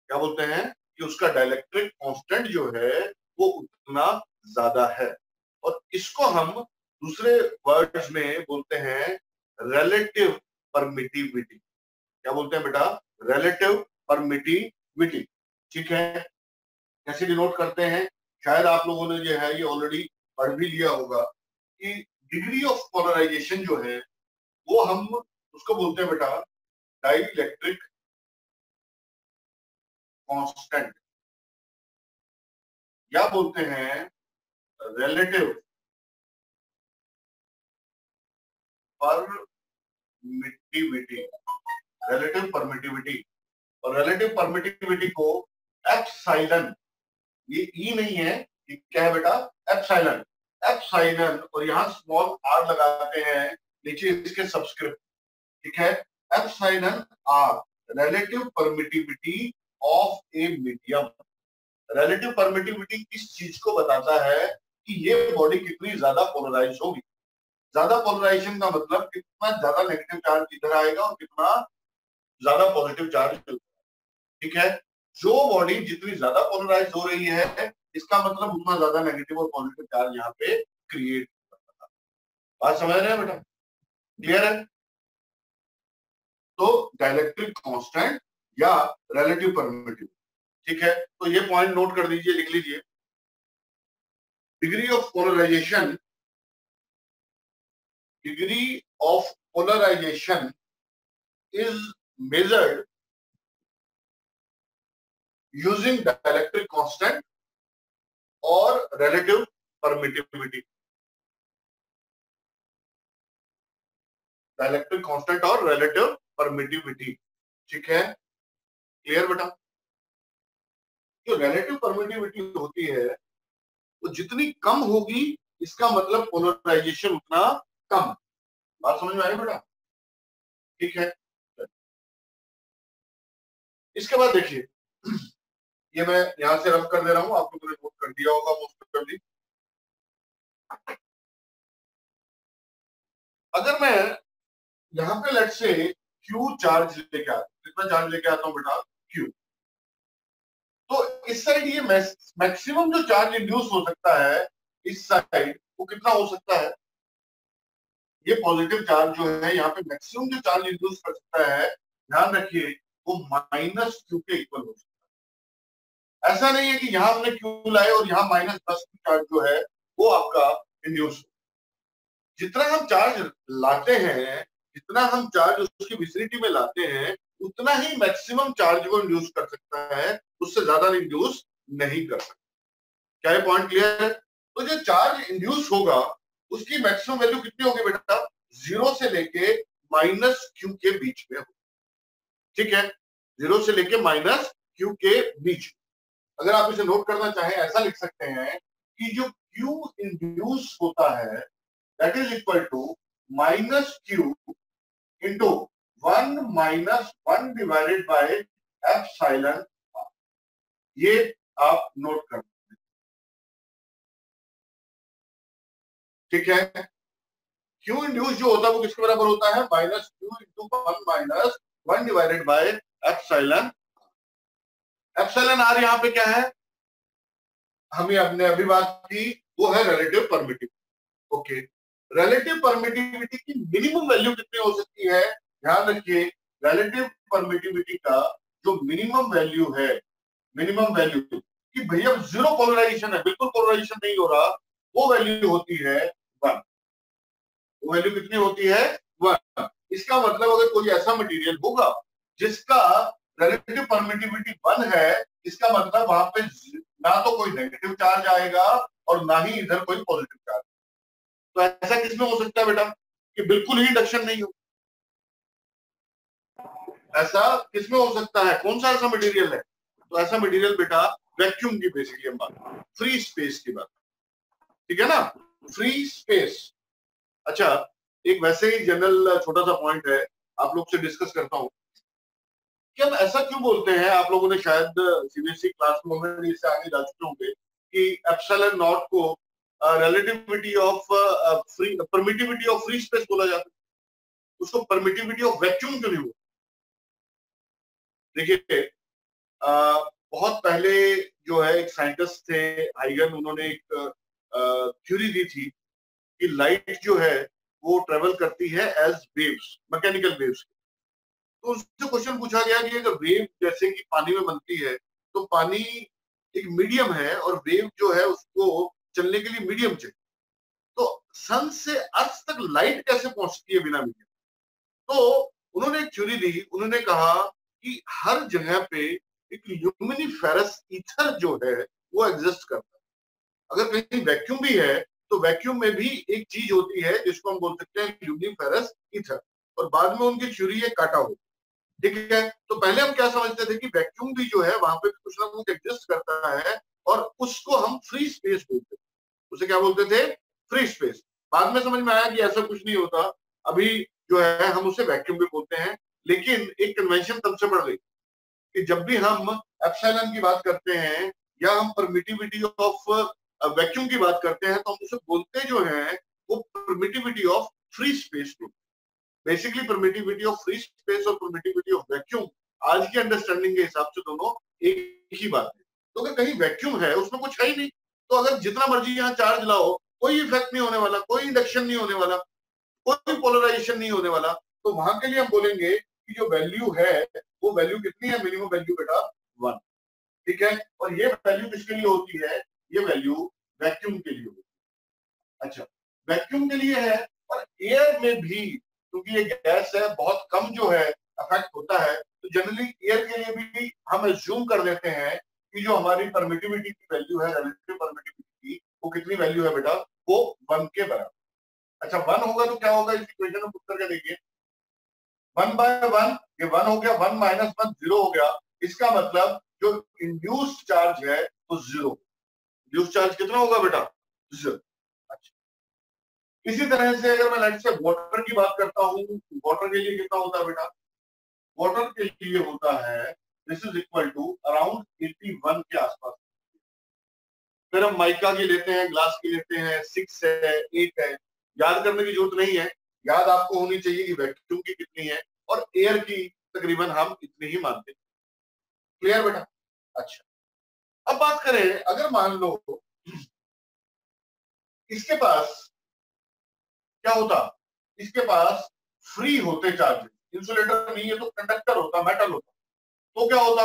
क्या बोलते हैं? कि उसका डाइलेक्ट्रिक कांस्टेंट जो है वो उतना ज्यादा है। और इसको हम दूसरे वर्ड्स में बोलते हैं रिलेटिव परमिटिविटी। क्या बोलते हैं बेटा? Relative permittivity. ठीक है, कैसे डिनोट करते हैं? शायद आप लोगों ने जो है ये ऑलरेडी पढ़ भी लिया होगा कि डिग्री ऑफ पोलराइजेशन जो है वो हम उसको बोलते हैं बेटा डाइलेक्ट्रिक कांस्टेंट, या बोलते हैं रिलेटिव परमिटिविटी। रिलेटिव परमिटिविटी, और रिलेटिव परमिटिविटी को एप्सिलॉन, ये ई नहीं है, ये क्या है बेटा? एप्सिलॉन। एप्सिलॉन, और यहाँ स्मॉल आर लगाते हैं नीचे इसके सबस्क्रिप्ट। ठीक है, epsilon R relative permittivity of a medium. Relative permittivity इस चीज को बताता है कि ये बॉडी कितनी ज्यादा पोलराइज होगी। ज्यादा पोलराइजेशन का मतलब कितना ज्यादा नेगेटिव चार्ज इधर आएगा और कितना ज्यादा पॉजिटिव चार्ज। ठीक है, जो बॉडी जितनी ज्यादा पोलराइज हो रही है, इसका मतलब उतना ज्यादा नेगेटिव और पॉजिटिव चार्ज यहाँ पे क्रिएट होता है। बात समझ रहे हैं बेटा? क्लियर है? तो डाइलेक्ट्रिक कांस्टेंट या रिलेटिव परमिटिविटी। ठीक है, तो ये पॉइंट नोट कर दीजिए, लिख लीजिए। Degree of polarisation, degree of polarisation is measured using dielectric constant और रिलेटिव परमिटिविटी। डाइलेक्ट्रिक कांस्टेंट और रिलेटिव परमिटिविटी। ठीक है, क्लियर बेटा? जो रिलेटिव परमिटिविटी होती है वो जितनी कम होगी, इसका मतलब पोलराइजेशन उतना कम। बात समझ में आई बेटा? ठीक है, इसके बाद देखिए, ये मैं यहां से रफ कर दे रहा हूं, आप लोगों ने नोट कर दिया होगा मोस्ट प्रोबेबली। अगर मैं यहाँ पे लेट से क्यू चार्ज लेके आता, कितना चार्ज लेके आता हूँ बेटा? क्यू। तो इस साइड ये मैक्सिमम जो चार्ज इंड्यूस हो सकता है इस साइड, वो कितना हो सकता है? ये पॉजिटिव चार्ज जो है यहाँ पे मैक्सिमम जो चार्ज इंड्यूस कर सकता है, ध्यान रखिए, वो माइनस क्यू के इक्वल हो सकता है। ऐसा नहीं है कि यहाँ हमने क्यू लाए और यहाँ -10 चार्ज जो है वो आपका इंड्यूस। जितना हम चार्ज लाते हैं, जितना हम चार्ज उसकी विसिनिटी में लाते हैं, उतना ही मैक्सिमम चार्ज को इंड्यूस कर सकता है, उससे ज्यादा इंड्यूस नहीं कर सकता। क्या ये पॉइंट क्लियर है? तो जो चार्ज इंड्यूस होगा उसकी मैक्सिमम वैल्यू कितनी होगी बेटा? 0 से लेके -q के बीच में होगी। ठीक है, 0 से लेके -q के बीच। अगर आप इसे नोट करना चाहें, ऐसा लिख सकते हैं कि जो Q इंड्यूस होता है that is equal to minus Q into 1 minus 1 divided by epsilon. ये आप नोट कर, ठीक है। क्यू इंड्यूस जो होता है वो किसके बराबर होता है, minus Q into 1 minus 1 divided by epsilon. Epsilon R यहाँ पे क्या है, हमें हमने अभी बात की, वो है relative permittivity. Okay, relative permittivity की मिनिमम वैल्यू कितनी हो सकती है, ध्यान रखिए, रिलेटिव परमिटिविटी का जो मिनिमम वैल्यू है, मिनिमम वैल्यू कि भैया जीरो पोलराइजेशन है, बिल्कुल पोलराइजेशन नहीं हो रहा, वो वैल्यू होती है 1। वो वैल्यू कितनी होती है, 1। इसका मतलब अगर कोई ऐसा मटेरियल होगा जिसका रिलेटिव परमिटिविटी 1 है, इसका मतलब वहां पे ना तो कोई नेगेटिव चार्ज आएगा और ना ही इधर कोई पॉजिटिव चार्ज। तो ऐसा किसमें हो सकता है बेटा कि बिल्कुल ही इंडक्शन नहीं हो, ऐसा किसमें हो सकता है, कौन सा ऐसा मटेरियल है, तो ऐसा मटेरियल बेटा वैक्यूम की बेसिकली हम बात, फ्री स्पेस की बात, ठीक है ना, फ्री स्पेस। अच्छा, एक वैसे ही जनरल छोटा सा पॉइंट है, आप लोग से डिस्कस करता हूं कि हम ऐसा क्यों बोलते हैं, आप लोगों ने शायद सीबीएसई क्लास में ऑलरेडी इससे आगे जा चुके होंगे कि एप्सिलॉन नॉट को relativity of free permittivity of free space बोला जाता है, उसको परमिटिविटी ऑफ वैक्यूम क्यों नहीं बोलते। देखिए बहुत पहले जो है एक साइंटिस्ट थे हाइगन, उन्होंने एक थ्योरी दी थी कि लाइट जो है वो ट्रेवल करती है एज वेव्स, मैकेनिकल वेव्स। तो उससे क्वेश्चन पूछा गया कि अगर वेव जैसे कि पानी में बनती है, तो पानी एक मीडियम है और वेव जो है उसको चलने के लिए मीडियम चाहिए, तो सन से अर्थ तक लाइट कैसे पहुंचती है बिना मीडियम। तो उन्होंने एक थ्योरी दी, उन्होंने कहा कि हर जगह पे एक ल्यूमिनिफेरस ईथर जो है वो एग्जिस्ट करता है। अगर कहीं वैक्यूम भी है तो वैक्यूम में भी एक चीज होती है जिसको हम बोल सकते हैं ल्यूमिनिफेरस ईथर, और बाद में उनकी थ्योरी ये काटा होती है, ठीक है। तो पहले हम क्या समझते थे कि वैक्यूम भी जो है वहां पे कुछ ना कुछ एग्जिस्ट करता है और उसको हम फ्री स्पेस बोलते थे, उसे क्या बोलते थे, फ्री स्पेस। बाद में समझ में आया कि ऐसा कुछ नहीं होता, अभी जो है हम उसे वैक्यूम भी बोलते हैं। लेकिन एक कन्वेंशन तब से बढ़ गई कि जब भी हम एप्सिलॉन की बात करते हैं या हम परमिटिविटी ऑफ वैक्यूम की बात करते हैं, तो हम उसे बोलते जो है वो permittivity of free space. Basically permittivity of free space और परमिटिविटी ऑफ वैक्यूम आज की अंडरस्टैंडिंग के हिसाब से दोनों एक ही बात है। तो अगर कहीं वैक्यूम है, उसमें कुछ है ही नहीं, तो अगर जितना मर्जी यहाँ चार्ज लाओ कोई इफेक्ट नहीं होने वाला, कोई इंडक्शन नहीं होने वाला, कोई पोलराइजेशन नहीं होने वाला। तो वहां के लिए हम बोलेंगे कि जो वैल्यू है वो वैल्यू कितनी है, मिनिमम वैल्यू बेटा 1, ठीक है। और ये वैल्यू किसके लिए होती है, ये वैल्यू वैक्यूम के लिए होती है। अच्छा, वैक्यूम के लिए है, और एयर में भी क्योंकि ये गैस है बहुत कम जो है अफेक्ट होता है, तो जनरली एयर के लिए भी हम एज्यूम कर लेते हैं कि जो हमारी परमिटिविटी की वैल्यू है, रिलेटिव परमिटिविटी की, वो कितनी वैल्यू है बेटा, वो 1 के बराबर। अच्छा 1 होगा तो क्या होगा, इस इक्वेशन में पुट करके देखिए, 1/1 ये 1 हो गया, 1 माइनस 1 0 हो गया। इसका मतलब जो इंड्यूस्ड चार्ज है वो 0, इंड्यूस्ड चार्ज कितना होगा बेटा, 0। अच्छा, इसी तरह से अगर मैं लाइट से वाटर की बात करता हूँ, वाटर के लिए कितना होता है बेटा, वाटर के लिए होता है this is equal to around 81 के आसपास। फिर हम माइका की लेते हैं, ग्लास की लेते हैं, 6 है, 8 है, याद करने की जरूरत नहीं है, याद आपको होनी चाहिए कि वैक्यूम की कितनी है और एयर की तकरीबन हम इतनी ही मानते हैं। क्लियर बेटा। अच्छा, अब बात करें, अगर मान लो इसके पास क्या होता, इसके पास फ्री होते चार्जेस, इंसुलेटर नहीं है तो कंडक्टर होता, मेटल होता, तो क्या होता,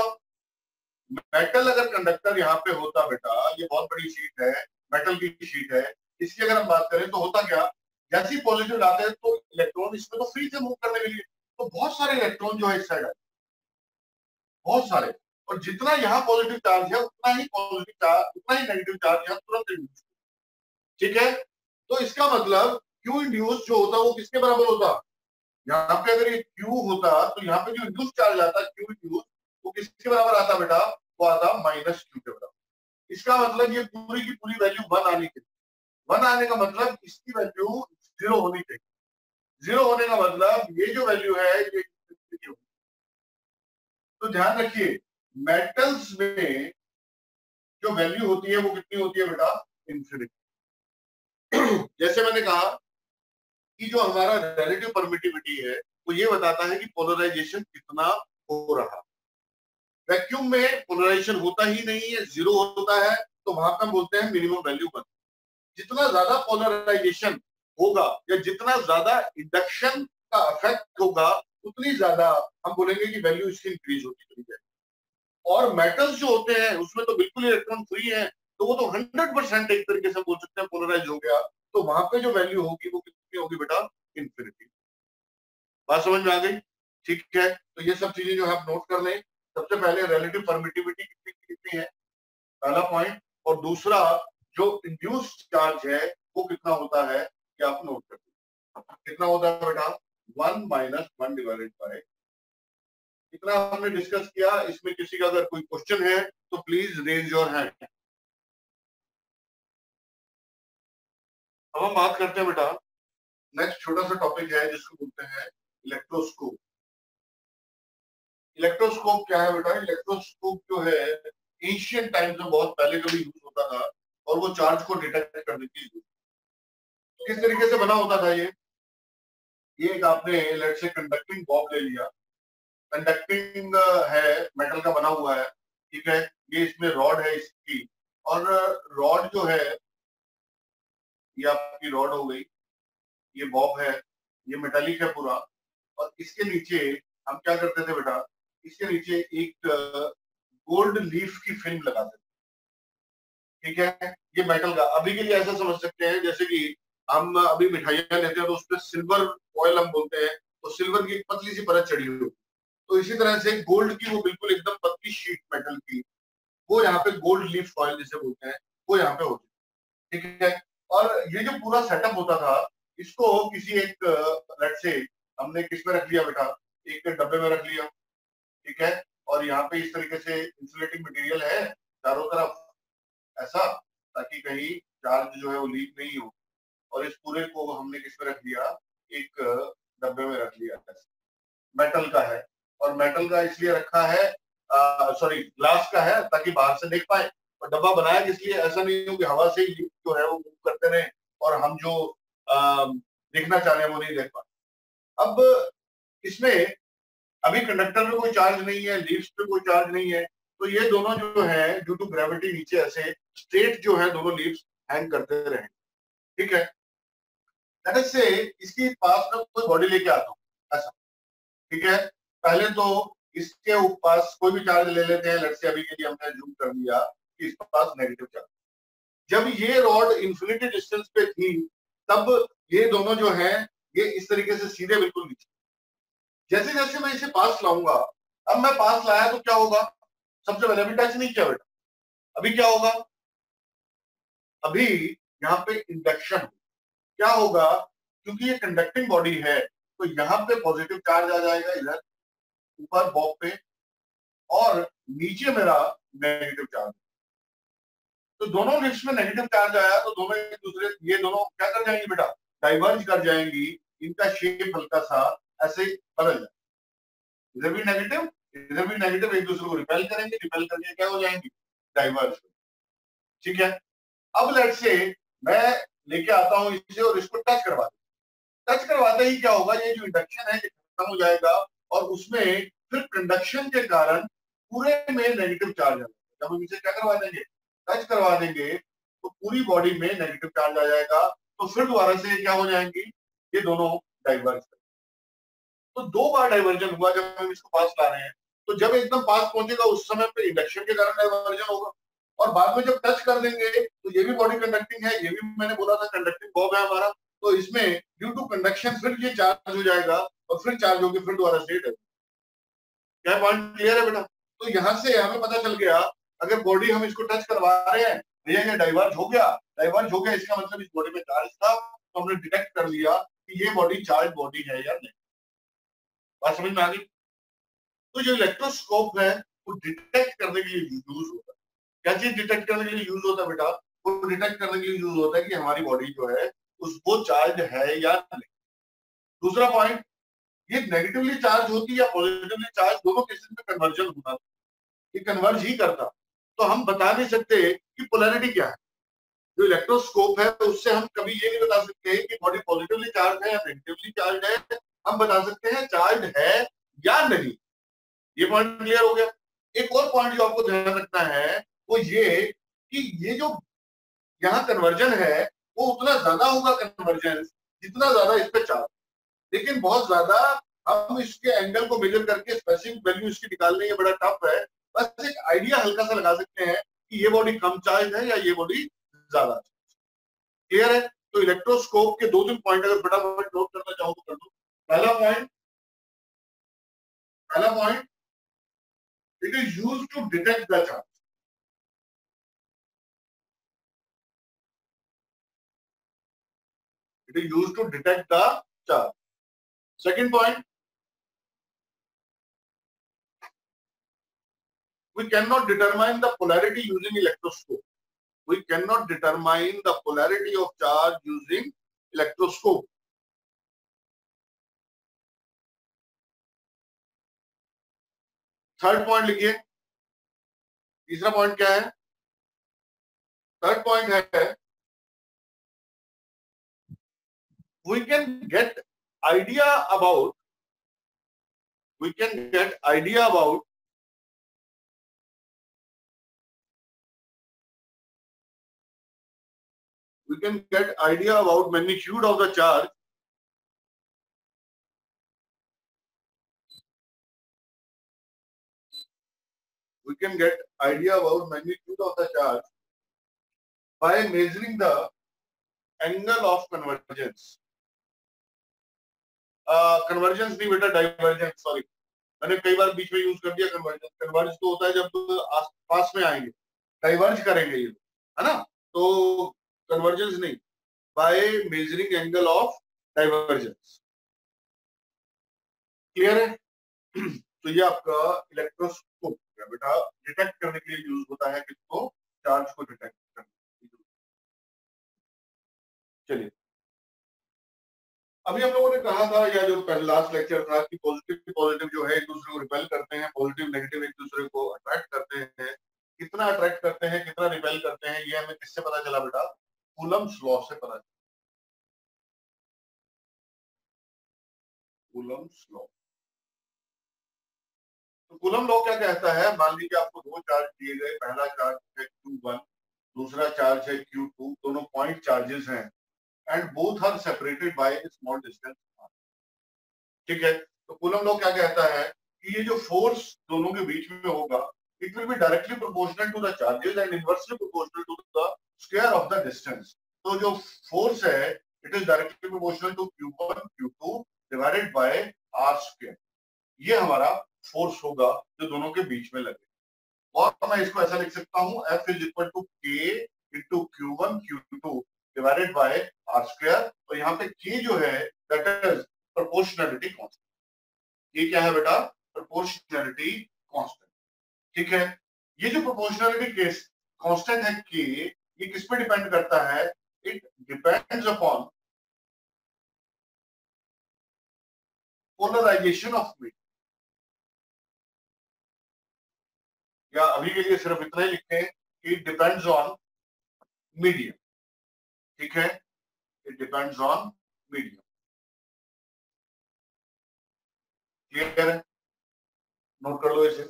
मेटल अगर कंडक्टर यहाँ पे होता बेटा, ये बहुत बड़ी शीट है, मेटल की शीट है, इसकी अगर हम बात करें तो होता क्या, जैसे ही पॉजिटिव लाते हैं तो इलेक्ट्रॉन इसमें तो फ्री से मूव करने के लिए, तो बहुत सारे इलेक्ट्रॉन जो है इस साइड आए, बहुत सारे, और जितना यहाँ पॉजिटिव चार्ज है उतना ही पॉजिटिव चार्ज, उतना ही नेगेटिव चार्ज यहाँ तुरंत इंड्यूस, ठीक है। तो इसका मतलब क्यू इंड्यूस जो होता है वो किसके बराबर होता, यहाँ पे अगर ये क्यू होता तो यहाँ पे जो इंड्यूस चार्ज आता है क्यू इंड्यूस, वो किसके बराबर आता बेटा, वो आता माइनस क्यू के बराबर। इसका मतलब ये पूरी की पूरी वैल्यू 1 आनी चाहिए, 1 आने का मतलब इसकी वैल्यू 0 होनी चाहिए। 0 होने का मतलब ये जो वैल्यू है ये infinity होगी। तो ध्यान रखिए मेटल्स में जो वैल्यू होती है वो कितनी होती है बेटा, इन्फिनिटी। जैसे मैंने कहा कि जो हमारा रिलेटिव परमिटिविटी है वो ये बताता है कि पोलराइजेशन कितना हो रहा। वैक्यूम में पोलराइजेशन होता ही नहीं है, 0 होता है, तो वहां पर हम बोलते हैं मिनिमम वैल्यू 1। जितना ज्यादा पोलराइजेशन होगा या जितना ज्यादा इंडक्शन का इफेक्ट होगा उतनी ज्यादा हम बोलेंगे कि वैल्यू इसकी इंक्रीज होती चली जाएगी। और मेटल्स जो होते हैं उसमें तो बिल्कुल इलेक्ट्रॉन फ्री है, तो वो तो 100% एक तरीके से बोल सकते हैं पोलराइज हो गया, तो वहां पे जो वैल्यू होगी वो कितनी होगी बेटा, इन्फिनिटी। बात समझ में आ गई? ठीक है, तो ये सब चीजें जो है आप नोट कर लें। सबसे पहले रिलेटिव परमिटिविटी कितनी कितनी है, पहला पॉइंट। और दूसरा जो इंड्यूस्ड चार्ज है वो कितना होता है ये आप नोट कर लीजिए। कितना होता है बेटा, 1 माइनस 1 डिवाइडेड बाय। इतना हमने डिस्कस किया। इसमें किसी का अगर कोई क्वेश्चन है तो प्लीज रेज योर हैंड। अब हम बात करते हैं बेटा, नेक्स्ट छोटा सा टॉपिक है जिसको बोलते हैं इलेक्ट्रोस्कोप। इलेक्ट्रोस्कोप क्या है बेटा, इलेक्ट्रोस्कोप जो है एशियन टाइम्स में बहुत पहले कभी यूज होता था और वो चार्ज को डिटेक्ट करने की यूज। किस तरीके से बना होता था ये एक आपने लेट से कंडक्टिंग बॉब ले लिया, कंडक्टिंग है, मेटल का बना हुआ है, ठीक है, ये इसमें रॉड है इसकी, और रॉड जो है ये आपकी रॉड हो गई, ये बॉब है, ये मेटालिक है पूरा, और इसके नीचे हम क्या करते थे बेटा, इसके नीचे एक गोल्ड लीफ की फिल्म लगाते थे, ठीक है। ये मेटल का, अभी के लिए ऐसा समझ सकते हैं जैसे कि हम अभी मिठाइयां लेते हैं तो उस पर सिल्वर ऑयल हम बोलते हैं, तो सिल्वर की एक पतली सी परत चढ़ी हुई, तो इसी तरह से गोल्ड की वो बिल्कुल एकदम पतली शीट मेटल की, वो यहाँ पे गोल्ड लीफ ऑयल जिसे बोलते हैं वो यहाँ पे होती है, ठीक है। और ये जो पूरा सेटअप होता था इसको किसी एक लेट से हमने किस में रख लिया बेटा, एक डब्बे में रख लिया, ठीक है। और यहाँ पे इस तरीके से इंसुलेटिंग मटेरियल है चारों तरफ ऐसा, ताकि कहीं चार्ज जो है वो लीक नहीं हो। और इस पूरे को हमने किस में रख लिया, एक डब्बे में रख लिया, मेटल का है। और मेटल का इसलिए रखा है, सॉरी ग्लास का है, ताकि बाहर से देख पाए। और डब्बा बनाया किस लिए, ऐसा नहीं हो कि हवा से ही जो है वो मूव करते रहे और हम जो देखना चाह रहे हैं वो नहीं देख पाए। अब इसमें अभी कंडक्टर में कोई चार्ज नहीं है, लीव्स पे कोई चार्ज नहीं है, तो ये दोनों जो है ड्यू टू ग्रेविटी नीचे ऐसे स्ट्रेट जो है दोनों लीव्स हैंग करते रहे, ठीक है। लेट से इसके पास में कोई बॉडी लेके आता हूँ ऐसा, ठीक है। पहले तो इसके पास कोई भी चार्ज ले लेते हैं, लेट से अभी के लिए हमने जूम कर लिया कि इसके पास नेगेटिव चार्ज। जब ये रॉड इंफिनिटी डिस्टेंस पे थी तब ये दोनों जो है ये इस तरीके से सीधे बिल्कुल नीचे, जैसे जैसे मैं इसे पास लाऊंगा, अब मैं पास लाया तो क्या होगा, सबसे पहले अभी टच नहीं किया बेटा, अभी क्या होगा, अभी यहाँ पे इंडक्शन क्या होगा, क्योंकि ये कंडक्टिंग बॉडी है तो यहाँ पे पॉजिटिव चार्ज आ जाएगा इधर ऊपर बॉब पे, और नीचे मेरा नेगेटिव चार्ज। तो दोनों लिप्स में नेगेटिव चार्ज आया तो दोनों एक दूसरे, ये दोनों क्या कर जाएंगी बेटा, डाइवर्ज कर जाएंगी, इनका शेप हल्का सा ऐसे बदल जाए, इधर भी नेगेटिव इधर भी नेगेटिव, एक दूसरे को रिपेल करेंगे, रिपेल करके क्या हो जाएंगी, डाइवर्ज, ठीक है। अब लेट से मैं लेके आता हूं इसे और इसको टच करवा, टच करवाते ही क्या होगा, ये जो इंडक्शन है ये खत्म हो जाएगा और उसमें फिर कंडक्शन के कारण पूरे में नेगेटिव चार्ज आ जाएगा। जब हम इसे क्या करवा देंगे, टच करवा देंगे, तो पूरी बॉडी में नेगेटिव चार्ज आ जाएगा, तो फिर दोबारा से क्या हो जाएंगी, ये दोनों डाइवर्ज। तो 2 बार डाइवर्जन हुआ जब हम इसको पास ला रहे हैं, तो जब एकदम पास पहुंचेगा उस समय पे इंडक्शन के कारण डाइवर्जन होगा, और बाद में जब टच कर देंगे तो ये भी बॉडी कंडक्टिंग है, ये भी मैंने बोला था कंडक्टिंग बॉब है हमारा, तो इसमें ड्यू टू कंडक्शन फिर ये चार्ज हो जाएगा और फिर चार्ज होकर फिर दोबारा स्टेट है। क्या पॉइंट क्लियर है बेटा? तो यहाँ से हमें पता चल गया, अगर बॉडी हम इसको टच करवा रहे हैं, भैया ये डाइवर्ज हो गया, डाइवर्ज हो गया इसका मतलब इस बॉडी में चार्ज था, तो हमने डिटेक्ट कर लिया कि ये बॉडी चार्ज बॉडी है या नहीं। बात समझ में आ गई? तो जो इलेक्ट्रोस्कोप है वो डिटेक्ट करने के लिए यूज होता है। क्या चीज डिटेक्ट करने के लिए यूज होता है बेटा, वो डिटेक्ट करने के लिए यूज होता है कि हमारी बॉडी जो है वो चार्ज है या नहीं। दूसरा पॉइंट, ये नेगेटिवली चार्ज होती या पॉजिटिवली चार्ज, दोनों केसेस में कन्वर्जन होता, ये कन्वर्ज ही करता। तो हम बता नहीं सकते कि पोलैरिटी क्या है। जो इलेक्ट्रोस्कोप है उससे हम कभी ये नहीं बता सकते कि बॉडी पॉजिटिवली चार्ज है या नेगेटिवली चार्ज है। हम बता सकते हैं चार्ज है या नहीं। ये पॉइंट क्लियर हो गया। एक और पॉइंट जो आपको ध्यान रखना है वो ये कि ये जो यहाँ कन्वर्जन है वो उतना ज्यादा होगा कन्वर्जन जितना ज्यादा इस पे चार्ज, लेकिन बहुत ज्यादा हम इसके एंगल को मेजर करके स्पेसिफिक वैल्यू इसकी निकालने ये बड़ा टफ है। बस एक आइडिया हल्का सा लगा सकते हैं कि ये बॉडी कम चार्ज है या ये बॉडी ज्यादा। क्लियर है? तो इलेक्ट्रोस्कोप के 2-3 पॉइंट अगर फटाफट नोट करना चाहो तो कर दो। पहला point, it is used to detect the charge. It is used to detect the charge. Second point, we cannot determine the polarity using electroscope. We cannot determine the polarity of charge using electroscope. Third point लिखिए। तीसरा पॉइंट क्या है? थर्ड पॉइंट है we can get idea about we can get idea about magnitude of the charge we can get idea about magnitude of the charge by measuring the angle of convergence. Convergence नहीं बेटा, डाइवर्जेंस, सॉरी मैंने कई बार बीच में यूज कर दिया कन्वर्जेंस। कन्वर्ज तो होता है जब आस में आएंगे, डाइवर्ज करेंगे ये, है ना? तो कन्वर्जेंस नहीं, by measuring angle of divergence. Clear है? तो ये आपका इलेक्ट्रोस्कोप है बेटा, डिटेक्ट करने के लिए यूज होता है किसको? चार्ज को डिटेक्ट करने। चलिए, अभी हम लोगों ने कहा था, या जो लास्ट लेक्चर था, कि पॉजिटिव जो है एक दूसरे को रिपेल करते हैं, पॉजिटिव नेगेटिव एक दूसरे को अट्रैक्ट करते हैं। कितना अट्रैक्ट करते हैं, कितना रिपेल करते हैं, ये हमें किससे पता चला बेटा? कूलम्स लॉ से पता चला। Coulomb's law. तो कूलम लॉ क्या कहता है? मान लीजिए आपको दो चार्ज दिए गए, पहला चार्ज है Q1, दूसरा चार्ज है Q2, दोनों पॉइंट चार्जेस हैं, and both are separated by a small distance. ठीक है? तो कूलम लॉ क्या कहता है कि ये जो फोर्स दोनों के बीच में होगा, it will be directly proportional to the charges and inversely proportional to the square of the distance. तो जो फोर्स है it is directly proportional to Q1 Q2 divided by R square. ये हमारा फोर्स होगा जो दोनों के बीच में लगे। और मैं इसको ऐसा लिख सकता हूं, F is equal to K into Q1 Q2 divided by R square. और यहाँ पे K जो है दैट इज प्रोपोर्शनैलिटी कांस्टेंट। ये क्या है बेटा? Proportionality constant. ठीक है? ये जो प्रोपोर्शनैलिटी केस कांस्टेंट है K, ये किस पे डिपेंड करता है? It depends upon polarisation of medium. या अभी के लिए सिर्फ इतना ही लिखते हैं कि इट डिपेंड्स ऑन मीडियम। ठीक है? It depends on medium. Clear है? नोट कर लो इसे,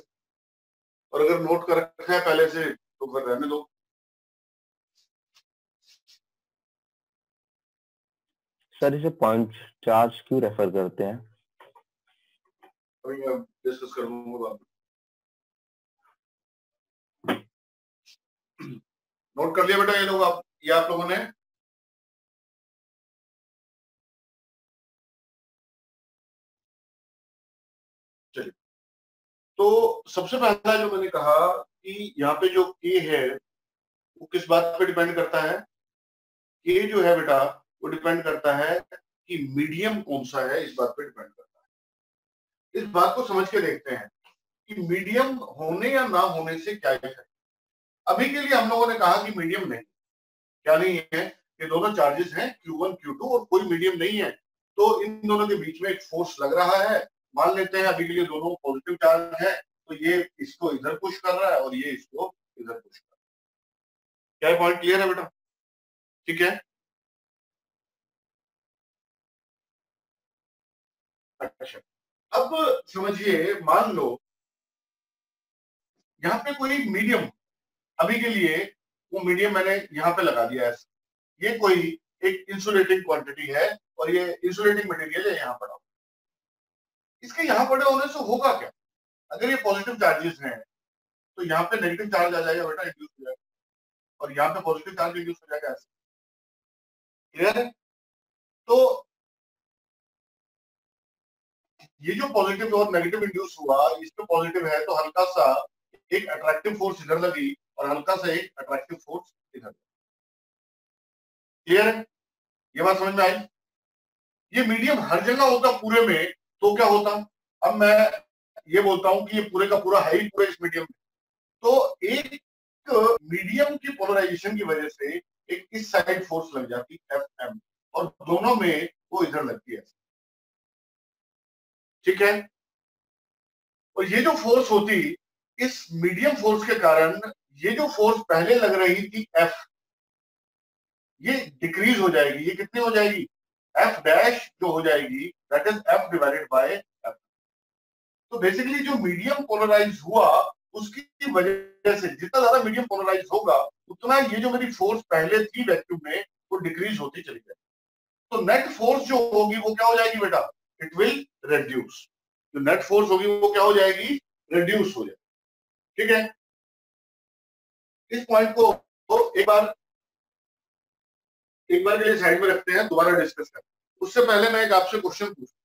और अगर नोट कर रखा है पहले से तो फिर रहने दो। सर इसे पॉइंट चार्ज क्यों रेफर करते हैं? अभी मैं डिस्कस कर लूंगा बाद में। नोट कर लिया बेटा ये लोग? आप लोगों ने? चलिए, तो सबसे पहला जो मैंने कहा कि यहाँ पे जो K है वो किस बात पे डिपेंड करता है? K जो है बेटा वो डिपेंड करता है कि मीडियम कौन सा है, इस बात पे डिपेंड करता है। इस बात को समझ के देखते हैं कि मीडियम होने या ना होने से क्या है। अभी के लिए हम लोगों ने कहा कि मीडियम नहीं, क्या नहीं है, ये दोनों चार्जेस हैं Q1 Q2 और कोई मीडियम नहीं है, तो इन दोनों के बीच में एक फोर्स लग रहा है। मान लेते हैं अभी के लिए दोनों पॉजिटिव चार्ज है, तो ये इसको इधर पुश कर रहा है और ये इसको इधर पुश कर रहा है। क्या पॉइंट क्लियर है बेटा? ठीक है, अच्छा अब समझिए, मान लो यहाँ पे कोई मीडियम, अभी के लिए वो मीडियम मैंने यहाँ पे लगा दिया है, ये कोई एक इंसुलेटिंग क्वांटिटी है और ये इंसुलेटिंग मटेरियल है यहाँ पड़ा, इसके यहाँ पड़े होने से होगा क्या? अगर ये पॉजिटिव चार्जेस हैं तो यहाँ पे नेगेटिव चार्ज आ जाएगा बेटा, इंड्यूस हो जाएगा, और यहाँ पे पॉजिटिव चार्ज इंड्यूस हो जाएगा, ऐसे क्लियर है? तो ये जो पॉजिटिव और नेगेटिव इंड्यूस हुआ, इसमें पॉजिटिव है तो हल्का सा एक अट्रैक्टिव फोर्स इधर लगी और हल्का सा एक अट्रैक्टिव फोर्स इधर। क्लियर है? ये बात समझ में आई? ये मीडियम हर जगह होता पूरे में तो क्या होता? अब मैं ये बोलता हूं कि ये पूरे का पूरा है ही पूरे इस मीडियम में, तो एक मीडियम की पोलराइजेशन की वजह से एक इस साइड फोर्स लग जाती Fm और दोनों में वो इधर लगती है, ठीक है? और ये जो फोर्स होती, इस मीडियम फोर्स के कारण ये जो फोर्स पहले लग रही थी F, ये डिक्रीज हो जाएगी। ये कितनी हो जाएगी? F डैश जो हो जाएगी that is F divided by F। तो बेसिकली जो मीडियम पोलराइज हुआ उसकी वजह से जितना ज्यादा मीडियम पोलराइज होगा उतना ये जो मेरी फोर्स पहले थी वैक्यूम में वो डिक्रीज होती चली जाएगी। तो नेट फोर्स जो होगी वो क्या हो जाएगी बेटा? It will reduce. जो नेट फोर्स होगी वो क्या हो जाएगी? रेड्यूस हो जाएगी। ठीक है, इस पॉइंट को तो एक बार के लिए साइड में रखते हैं, दोबारा डिस्कस करते हैं। उससे पहले मैं एक आपसे क्वेश्चन पूछूं,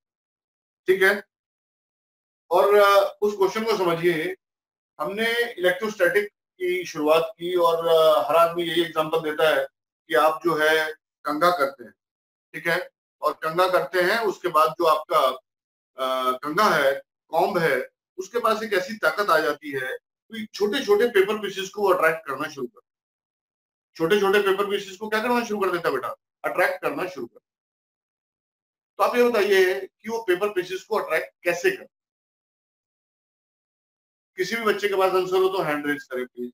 ठीक है? और उस क्वेश्चन को समझिए। हमने इलेक्ट्रोस्टैटिक की शुरुआत की और हर आदमी यही एग्जांपल देता है कि आप जो है कंघा करते हैं, ठीक है? और कंघा करते हैं उसके बाद जो आपका कंघा है, कॉम्ब है, उसके पास एक ऐसी ताकत आ जाती है कि छोटे छोटे पेपर पीसेस को अट्रैक्ट करना शुरू कर, छोटे छोटे पेपर पीसेस को क्या करना शुरू कर देता है बेटा? अट्रैक्ट करना शुरू कर। तो आप ये बताइए कि वो पेपर पीसेस को अट्रैक्ट कैसे कर? किसी भी बच्चे के पास आंसर हो तो हैंड रेज करें please.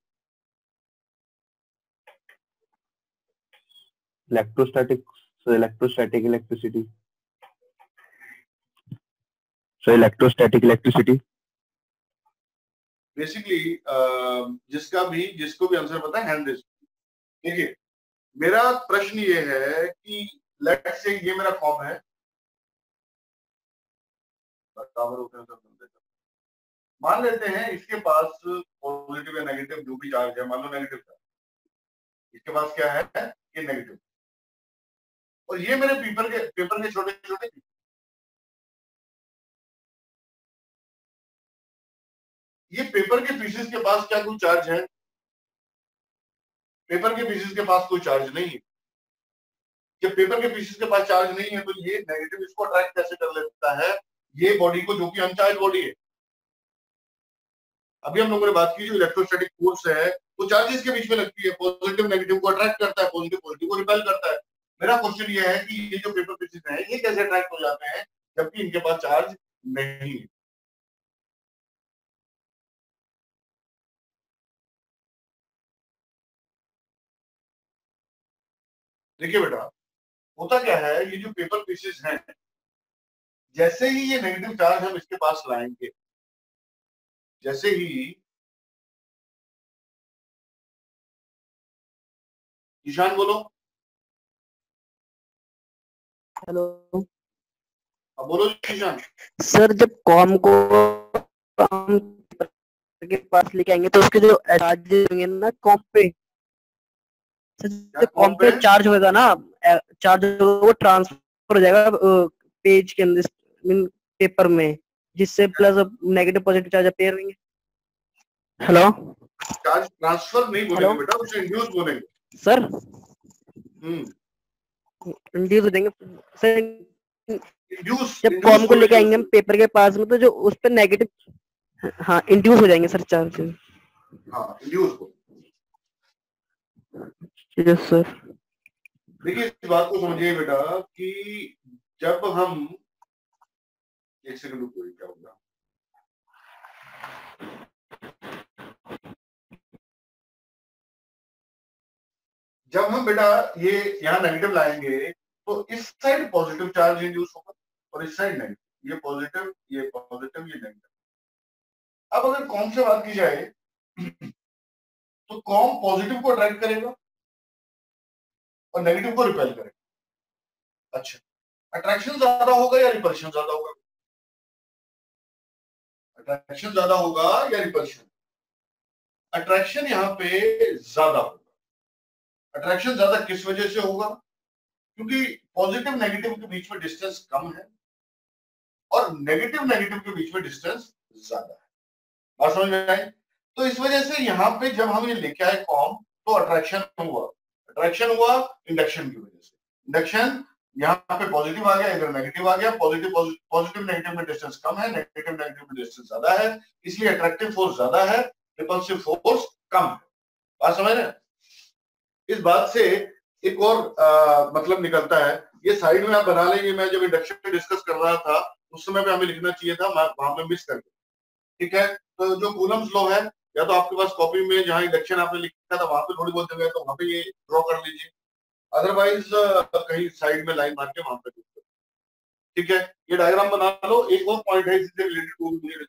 Electrostatic, electrostatic electricity, so electrostatic electricity. Basically जिसको भी आंसर पता है हैंड रेज। देखिए, मेरा प्रश्न ये है कि लेट्स से ये मेरा कॉम है, मान लेते हैं इसके पास पॉजिटिव या नेगेटिव जो भी चार्ज है, मान लो नेगेटिव चार्ज, इसके पास क्या है? ये नेगेटिव। और ये मेरे पेपर के छोटे छोटे, ये पेपर के पीसेस के पास क्या कोई चार्ज है? पेपर के पीसेस के पास कोई चार्ज नहीं है। जब पेपर के पीसेस के पास चार्ज नहीं है तो ये नेगेटिव इसको अट्रैक्ट कैसे कर लेता है? ये बॉडी को, जो कि अनचार्ज बॉडी है। अभी हम लोगों ने बात की जो इलेक्ट्रोस्टैटिक फोर्स है वो चार्जेस के बीच में लगती है, पॉजिटिव नेगेटिव को अट्रैक्ट करता है, पॉजिटिव पॉजिटिव को रिपेल करता है। मेरा क्वेश्चन ये है कि ये जो पेपर पीसेस हैं ये कैसे अट्रैक्ट हो जाते हैं जबकि इनके पास चार्ज नहीं है? देखिए बेटा, होता क्या है, ये जो पेपर पीसेस हैं जैसे ही ये नेगेटिव चार्ज हम इसके पास लाएंगे, जैसे ही, ईशान बोलो। हेलो अब बोलो ईशान। सर, जब कॉम को हम के पास लेके आएंगे तो उसके जो चार्जेस होंगे ना कॉम पे, जब कॉम पे चार्ज होगा ना, चार्ज वो ट्रांसफर हो जाएगा पेज के अंदर, पेपर में, जिससे plus negative positive charge appear होंगे। हेलो, चार्ज ट्रांसफर नहीं बोलेंगे बेटा, उसे इंड्यूस बोलेंगे सर। इंड्यूस हो जाएंगे सर। इंड्यूस जब कॉम को लेके आएंगे हम पेपर के पास में तो जो उस पर नेगेटिव, हाँ, इंड्यूस हो जाएंगे सर चार्ज। हाँ, इंड्यूस को। Yes sir. देखिए इस बात को समझिए बेटा कि जब हम, एक सेकंड रुको, क्या होगा, जब हम बेटा ये यहाँ नेगेटिव लाएंगे तो इस साइड पॉजिटिव चार्ज इंड्यूस होगा और इस साइड नेगेटिव, ये पॉजिटिव, ये पॉजिटिव, ये नेगेटिव। अब अगर कॉम से बात की जाए तो कॉम पॉजिटिव को अट्रैक्ट करेगा और नेगेटिव को रिपेल करेगा। अच्छा, अट्रैक्शन ज्यादा होगा या रिपल्शन ज्यादा होगा? अट्रैक्शन ज्यादा होगा या रिपल्शन? अट्रैक्शन यहाँ पे ज्यादा होगा। अट्रैक्शन ज्यादा किस वजह से होगा? क्योंकि पॉजिटिव नेगेटिव के बीच में डिस्टेंस कम है और नेगेटिव नेगेटिव के बीच में डिस्टेंस ज्यादा है। बात समझ में आई? तो इस वजह से यहाँ पे जब हम ये लेके आए कॉम तो अट्रैक्शन हुआ इंडक्शन की वजह से। इंडक्शन यहाँ पे पॉजिटिव आ गया, इधर नेगेटिव आ गया। पॉजिटिव नेगेटिव में डिस्टेंस कम है, नेगेटिव नेगेटिव में डिस्टेंस ज्यादा है, इसलिए अट्रैक्टिव फोर्स ज्यादा है, रिपल्सिव फोर्स कम है। बात समझ रहे हैं? इस बात से एक और मतलब निकलता है, ये साइड में आप बना लेंगे। मैं जब इंडक्शन डिस्कस कर रहा था उस समय पे हमें लिखना चाहिए था, वहां पे मिस कर गया। ठीक है, तो जो कूलम्स लॉ है, या तो आपके पास कॉपी में जहां इंडक्शन आपने लिखा था वहां पे थोड़ी बहुत जगह है तो वहां पे ये ड्रॉ कर लीजिए, अदरवाइज कहीं साइड में लाइन मार के वहां पे। ठीक है, ये डायग्राम बना लो। एक और पॉइंट है इससे रिलेटेड,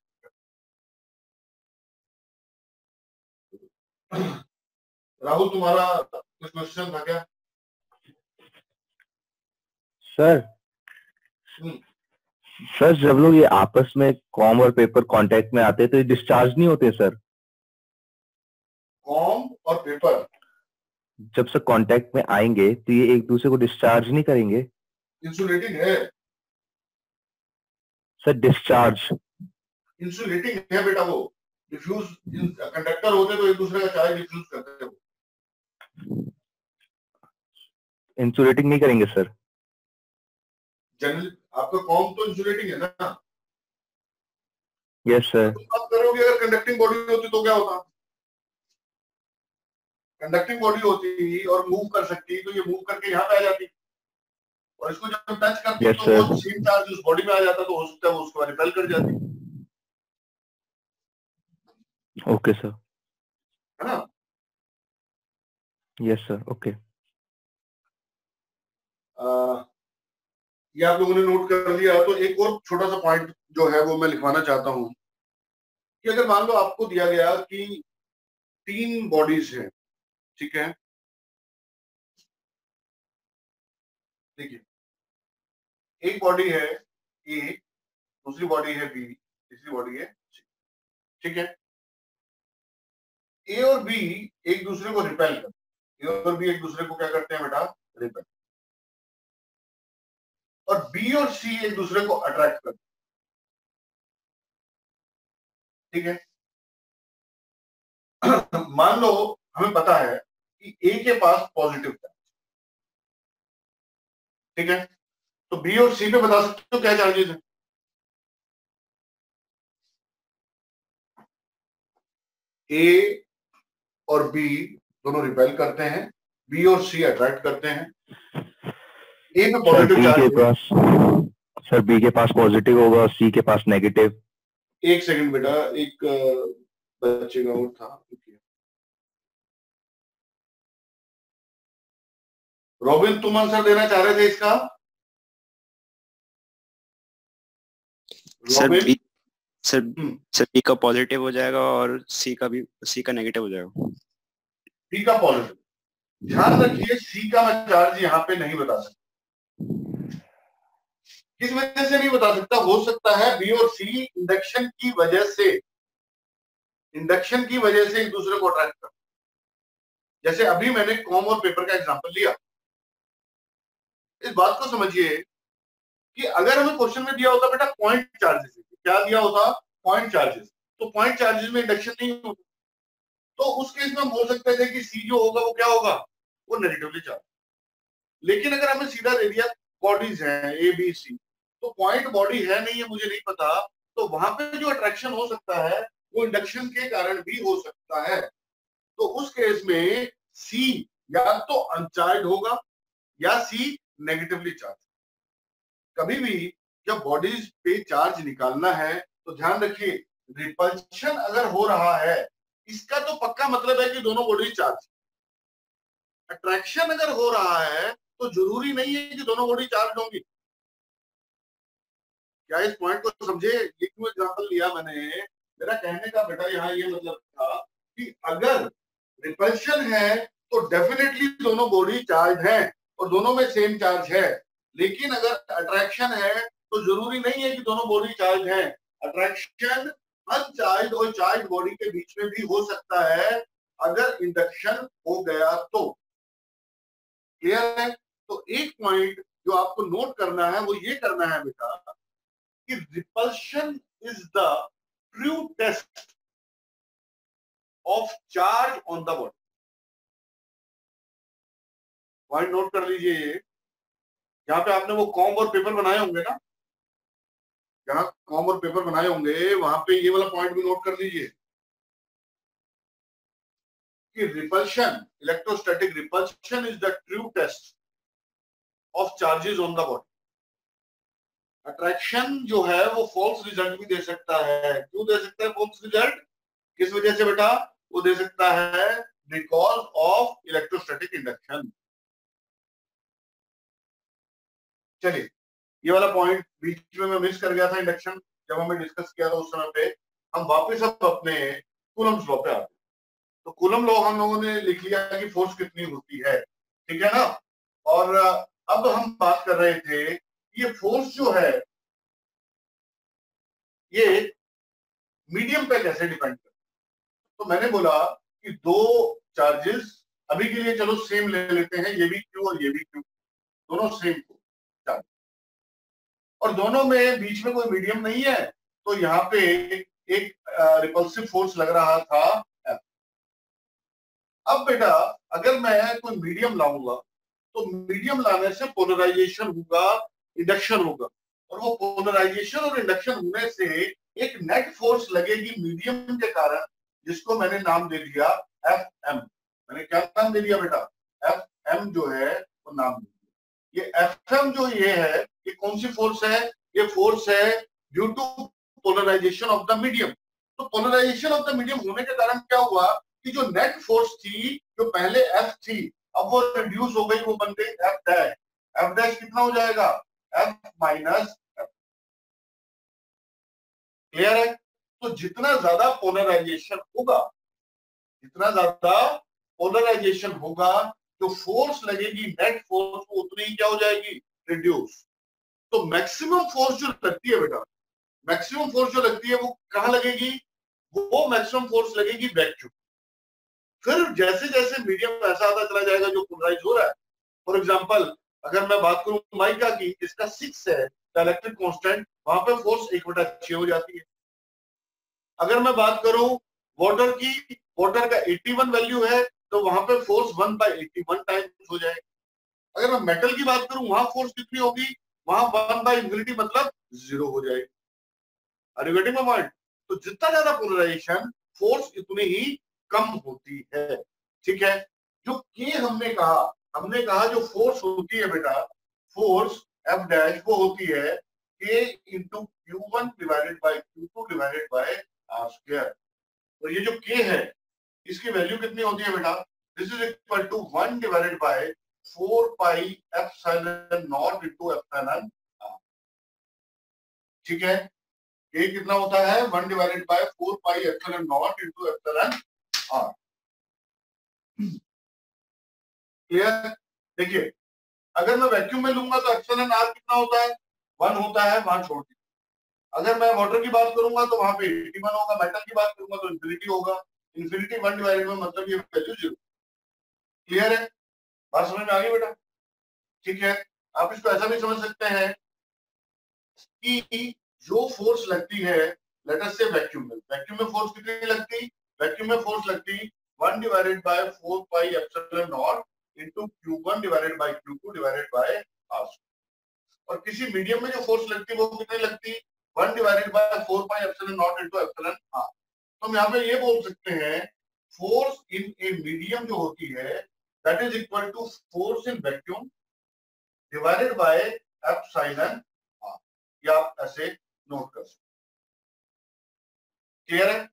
राहुल तुम्हारा कुछ क्वेश्चन था क्या? सर सर जब लोग ये आपस में कॉम और पेपर कांटेक्ट में आते हैं तो ये डिस्चार्ज नहीं होते सर? कॉम और पेपर जब से कांटेक्ट में आएंगे तो ये एक दूसरे को डिस्चार्ज नहीं करेंगे? इंसुलेटिंग है सर। डिस्चार्ज इंसुलेटिंग है बेटा, वो डिफ्यूज कंडक्टर होते तो एक दूसरे का चार्ज डिफ्यूज करते हैं। इंसुलेटिंग नहीं करेंगे सर? जनरल आपका कॉम तो इंसुलेटिंग है ना? Yes sir. तुम बात करोगे अगर कंडक्टिंग बॉडी होती तो क्या होता? कंडक्टिंग बॉडी होती और मूव कर सकती तो ये मूव करके यहाँ पे आ जाती, और इसको जब टच करती yes, तो वो सेम चार्ज उस बॉडी में आ जाता, तो हो सकता है वो उसको रिपेल कर जाती। Okay sir. है ना? Yes sir, okay. ये आप लोगों ने नोट कर लिया। तो एक और छोटा सा पॉइंट जो है वो मैं लिखवाना चाहता हूं कि अगर मान लो आपको दिया गया कि 3 बॉडीज हैं, ठीक है, देखिए एक बॉडी है ए, दूसरी बॉडी है बी, तीसरी बॉडी है सी। ठीक है, ए और बी एक दूसरे को रिपेल करते हैं, ए और बी एक दूसरे को क्या करते हैं बेटा? रिपेल। और बी और सी एक दूसरे को अट्रैक्ट करते हैं। ठीक है, मान लो हमें पता है कि ए के पास पॉजिटिव चार्ज, ठीक है, तो बी और सी पे बता सकते हो क्या चार्जेस है? ए और बी दोनों रिपेल करते हैं, बी और सी अट्रैक्ट करते हैं। ए पे पॉजिटिव चार्ज, सर बी के पास पॉजिटिव होगा और सी के पास नेगेटिव। एक सेकंड बेटा, एक बच्चे का और था, रॉबिन तुम आंसर देना चाह रहे थे इसका? सर बी, सर बी का पॉजिटिव हो जाएगा और सी का नेगेटिव हो जाएगा। बी का पॉजिटिव, ध्यान रखिए सी का मैं चार्ज यहाँ पे नहीं बता सकता। किस वजह से नहीं बता सकता? हो सकता है बी और सी इंडक्शन की वजह से एक दूसरे को अट्रैक्ट कर, जैसे अभी मैंने कॉम और पेपर का एग्जांपल लिया। इस बात को समझिए कि अगर हमें क्वेश्चन में दिया होता बेटा पॉइंट चार्जेस, क्या दिया होता? पॉइंट चार्जेस, तो पॉइंट चार्जेस में इंडक्शन नहीं होता, तो उस केस में हम बोल सकते थे कि सी जो होगा वो क्या होगा? वो नेगेटिवली चार्ज। लेकिन अगर हमें सीधा दे दिया बॉडीज हैं ए बी सी, तो पॉइंट बॉडी है नहीं है मुझे नहीं पता, तो वहां पे जो अट्रैक्शन हो सकता है वो इंडक्शन के कारण भी हो सकता है। तो उस केस में सी या तो अनचार्ज होगा या सी नेगेटिवली चार्ज। कभी भी जब बॉडीज पे चार्ज निकालना है तो ध्यान रखिए, रिपल्शन अगर हो रहा है इसका तो पक्का मतलब है कि दोनों बॉडी चार्ज। अट्रैक्शन अगर हो रहा है तो जरूरी नहीं है कि दोनों बॉडी चार्ज होंगी। क्या इस पॉइंट को समझे? ये क्यों एग्जांपल लिया मैंने? मेरा कहने का बेटा यहाँ ये मतलब था कि अगर रिपल्शन है तो डेफिनेटली दोनों बॉडी चार्ज है और दोनों में सेम चार्ज है। लेकिन अगर अट्रैक्शन है तो जरूरी नहीं है कि दोनों बॉडी चार्ज है। अट्रैक्शन अनचार्ज और चार्ज बॉडी के बीच में भी हो सकता है अगर इंडक्शन हो गया तो। क्लियर है? तो एक पॉइंट जो आपको नोट करना है वो ये करना है बेटा कि repulsion is the true test of charge on the body. Point note कर लीजिए। ये यहाँ पे आपने वो कॉम्ब और पेपर बनाए होंगे ना, जहां कॉम्ब और पेपर बनाए होंगे वहां पे ये वाला पॉइंट भी नोट कर लीजिए कि repulsion, electrostatic repulsion is the true test of charges on the body. Attraction जो है वो फॉल्स रिजल्ट भी दे सकता है। क्यों दे सकता है फॉल्स रिजल्ट? किस वजह से बेटा? वो दे सकता है बिकॉज ऑफ इलेक्ट्रोस्टैटिक इंडक्शन। चलिए, ये वाला पॉइंट बीच में मैं मिस कर गया था, इंडक्शन जब हमें डिस्कस किया था उस समय पे। हम वापस अब अपने कूलम्स लॉ पे आते हैं। तो कूलम लॉ हम लोगों ने लिख लिया कि फोर्स कितनी होती है, ठीक है ना। और अब हम बात कर रहे थे ये फोर्स जो है ये मीडियम पे कैसे डिपेंड करता है। तो मैंने बोला कि दो चार्जेस अभी के लिए चलो सेम ले लेते हैं, ये भी क्यू और ये भी क्यू, दोनों सेम चार्ज और दोनों में बीच में कोई मीडियम नहीं है। तो यहाँ पे एक रिपल्सिव फोर्स लग रहा था F। अब बेटा अगर मैं कोई मीडियम लाऊंगा तो मीडियम लाने से पोलराइजेशन होगा, इंडक्शन होगा, और वो पोलराइजेशन और इंडक्शन होने से एक नेट फोर्स लगेगी मीडियम के कारण, जिसको मैंने नाम दे दिया Fm। मैंने क्या नाम दे दिया बेटा? Fm जो है वो नाम दे दिया। ये Fm जो ये है ये कौन सी फोर्स है? ये फोर्स है due to polarisation of the medium. तो पोलराइजेशन ऑफ द मीडियम होने के कारण क्या हुआ कि जो नेट फोर्स थी, जो पहले F थी, अब वो रिड्यूस हो गई, वो बन गई F डैश। F डैश कितना हो जाएगा? F minus F। क्लियर है? तो जितना ज्यादा पोलराइजेशन होगा, जितना ज्यादा पोलराइजेशन होगा, जो फोर्स लगेगी नेट फोर्स वो उतनी ही क्या हो जाएगी? रिड्यूस। तो मैक्सिमम फोर्स जो लगती है बेटा, मैक्सिमम फोर्स जो लगती है वो कहां लगेगी? वो मैक्सिमम फोर्स लगेगी वैक्यूम। फिर जैसे जैसे मीडियम ऐसा आता चला जाएगा जो पोलराइज हो रहा है। फॉर एग्जांपल अगर मैं बात करूं माइका की, जिसका 6 है इलेक्ट्रिक कांस्टेंट, वहां पे फोर्स 1/6 हो जाती है। अगर मैं बात करूं वाटर की, वाटर का 81 वैल्यू है तो वहां पे फोर्स 1/81 टाइम्स हो जाएगी। अगर मैं मेटल की बात करूं वहां फोर्स कितनी होगी? वहां 1/∞ मतलब 0 हो जाएगी। Are you getting my point? तो जितना ज्यादा पोलराइजेशन फोर्स इतनी ही कम होती है, ठीक है। जो के हमने कहा जो फोर्स होती है बेटा, फोर्स F डैश वो होती है K into Q1 divided by Q2 divided by R square. तो ये जो K है इसकी वैल्यू कितनी होती है बेटा? This is equal to 1 divided by 4 pi epsilon naught into epsilon R। ठीक है, K कितना होता है? 1 divided by 4 pi epsilon naught into epsilon R। Clear? देखिए अगर मैं वैक्यूम में लूंगा तो एप्सिलॉन R कितना होता है? 1 होता है, वहां छोड़ दीजिए। अगर मैं वाटर की बात करूंगा तो वहां पे 81 होगा, मेटल की बात करूंगा तो इंफिनिटी होगा। इंफिनिटी 1 डिवाइडेड में मतलब ये वैल्यू 0। क्लियर है? बात समझ में आ गई बेटा? ठीक है, आप इसको ऐसा भी समझ सकते हैं कि जो फोर्स लगती है लेट अस से वैक्यूम में फोर्स कितनी लगती? वैक्यूम में फोर्स लगती 1 divided bye 4 pi epsilon naught into Q1 divided by Q2 divided by R। और किसी मीडियम में जो फोर्स लगती है वो कितनी लगती? 1 divided bye 4 pi epsilon naught into epsilon R। तो हम यहाँ पे ये बोल सकते हैं फोर्स इन ए मीडियम जो होती है that is equal to force in vacuum divided by epsilon R, या आप ऐसे नोट कर सकते। क्लियर है?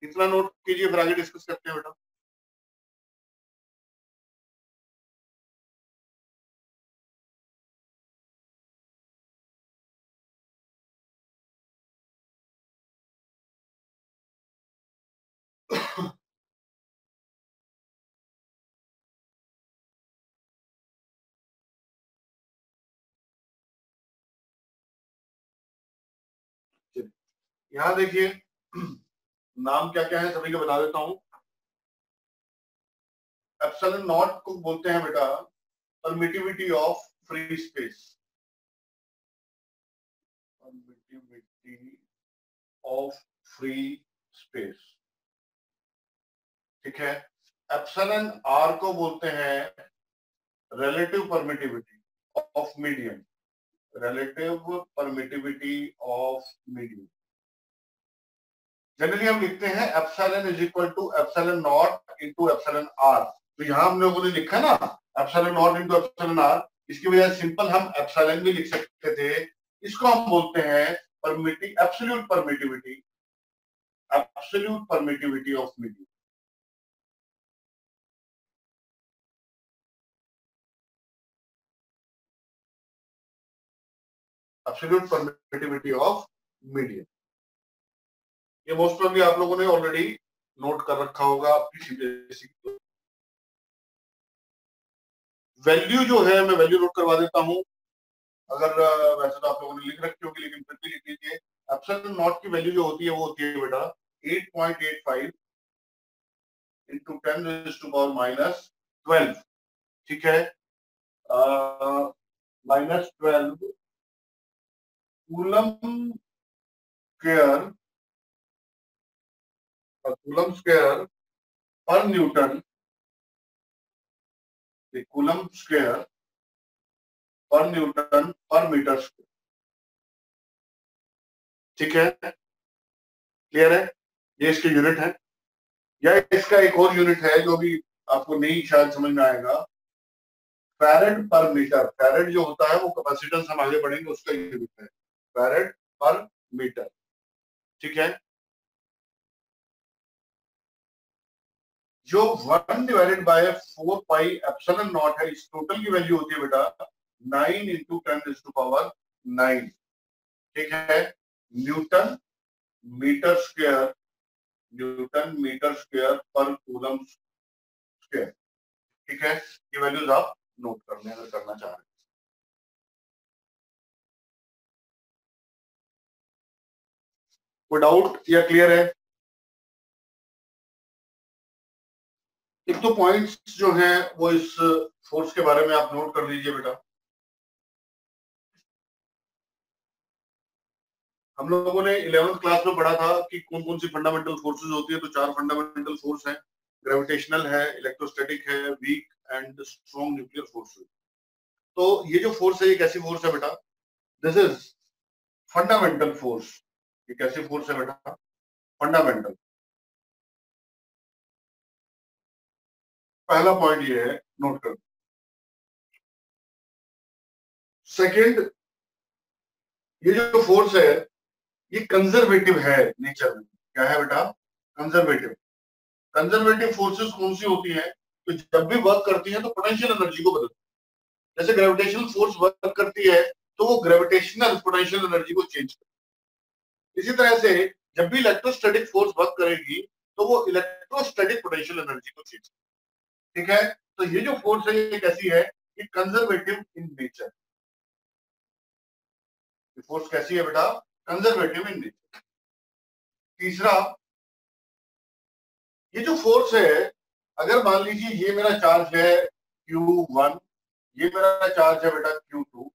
इतना नोट कीजिए, फिर आगे डिस्कस करते हैं बेटा। यहां देखिए नाम क्या क्या है सभी को बता देता हूं। एप्सिलॉन नॉट को बोलते हैं बेटा permittivity of free space, permittivity of free space, ठीक है। एप्सिलॉन आर को बोलते हैं relative permittivity of medium, relative permittivity of medium. Generally हम लिखते हैं epsilon is equal to epsilon naught into epsilon R. तो यहां हम लोगों ने लिखा ना epsilon naught into epsilon R, इसकी वजह सिंपल हम एप्सिलॉन भी लिख सकते थे। इसको हम बोलते हैं absolute permittivity, absolute permittivity of medium. Absolute permittivity of medium, ये मोस्ट प्रोबेबली आप लोगों ने ऑलरेडी नोट कर रखा होगा आपकी सीबीएसई। वैल्यू जो है मैं वैल्यू नोट करवा देता हूं, अगर वैसे तो आप लोगों ने लिख रखी होगी लेकिन फिर भी लिख लीजिए। एप्सिलॉन नॉट की वैल्यू जो होती है वो होती है बेटा 8.85 इंटू 10⁻⁻12, ठीक है, -12 कूलम स्क्वायर पर न्यूटन, कूलम स्क्वायर पर न्यूटन पर मीटर स्क्वायर, ठीक है। क्लियर है? ये इसके यूनिट है। या इसका एक और यूनिट है जो भी आपको नहीं शायद समझ में आएगा, फैरेड पर मीटर। फैरेड जो होता है वो कैपेसिटेंस, हम आगे बढ़ेंगे, उसका यूनिट है फैरेड पर मीटर, ठीक है। जो 1 divided bye 4 pi epsilon not है, इस टोटल की वैल्यू होती है बेटा 9 इंटू 10⁻⁹, ठीक है। Newton metre square, newton metre square पर कूलम स्क्वायर, ठीक है। ये वैल्यूज आप नोट कर लें अगर करना चाह रहे हैं। कोई डाउट या क्लियर है? एक तो पॉइंट्स जो हैं वो इस फोर्स के बारे में आप नोट कर लीजिए बेटा। हम लोगों ने 11th क्लास में पढ़ा था कि कौन कौन सी फंडामेंटल फोर्सेस होती है। तो 4 फंडामेंटल फोर्स हैं, ग्रेविटेशनल है, इलेक्ट्रोस्टैटिक है, weak and strong nuclear forces. तो ये जो फोर्स है ये कैसी फोर्स है बेटा? This is fundamental force. ये कैसी फोर्स है बेटा? फंडामेंटल। पहला पॉइंट ये है, नोट कर। सेकंड, ये जो फोर्स है ये कंजर्वेटिव है नेचर में। क्या है बेटा? कंजर्वेटिव। कंजर्वेटिव फोर्सेस कौन सी होती हैं? तो जब भी वर्क करती हैं तो पोटेंशियल एनर्जी को बदलती है। जैसे ग्रेविटेशनल फोर्स वर्क करती है तो वो ग्रेविटेशनल पोटेंशियल एनर्जी को चेंज करती है। इसी तरह से जब भी इलेक्ट्रोस्टैटिक फोर्स वर्क करेगी तो वो इलेक्ट्रोस्टैटिक पोटेंशियल एनर्जी को चेंज करती है, ठीक है। तो ये जो फोर्स है ये कैसी है? ये कंजर्वेटिव इन नेचर। फोर्स कैसी है बेटा? Conservative in nature. तीसरा, ये जो फोर्स है, अगर मान लीजिए ये मेरा चार्ज है Q1, ये मेरा चार्ज है बेटा Q2।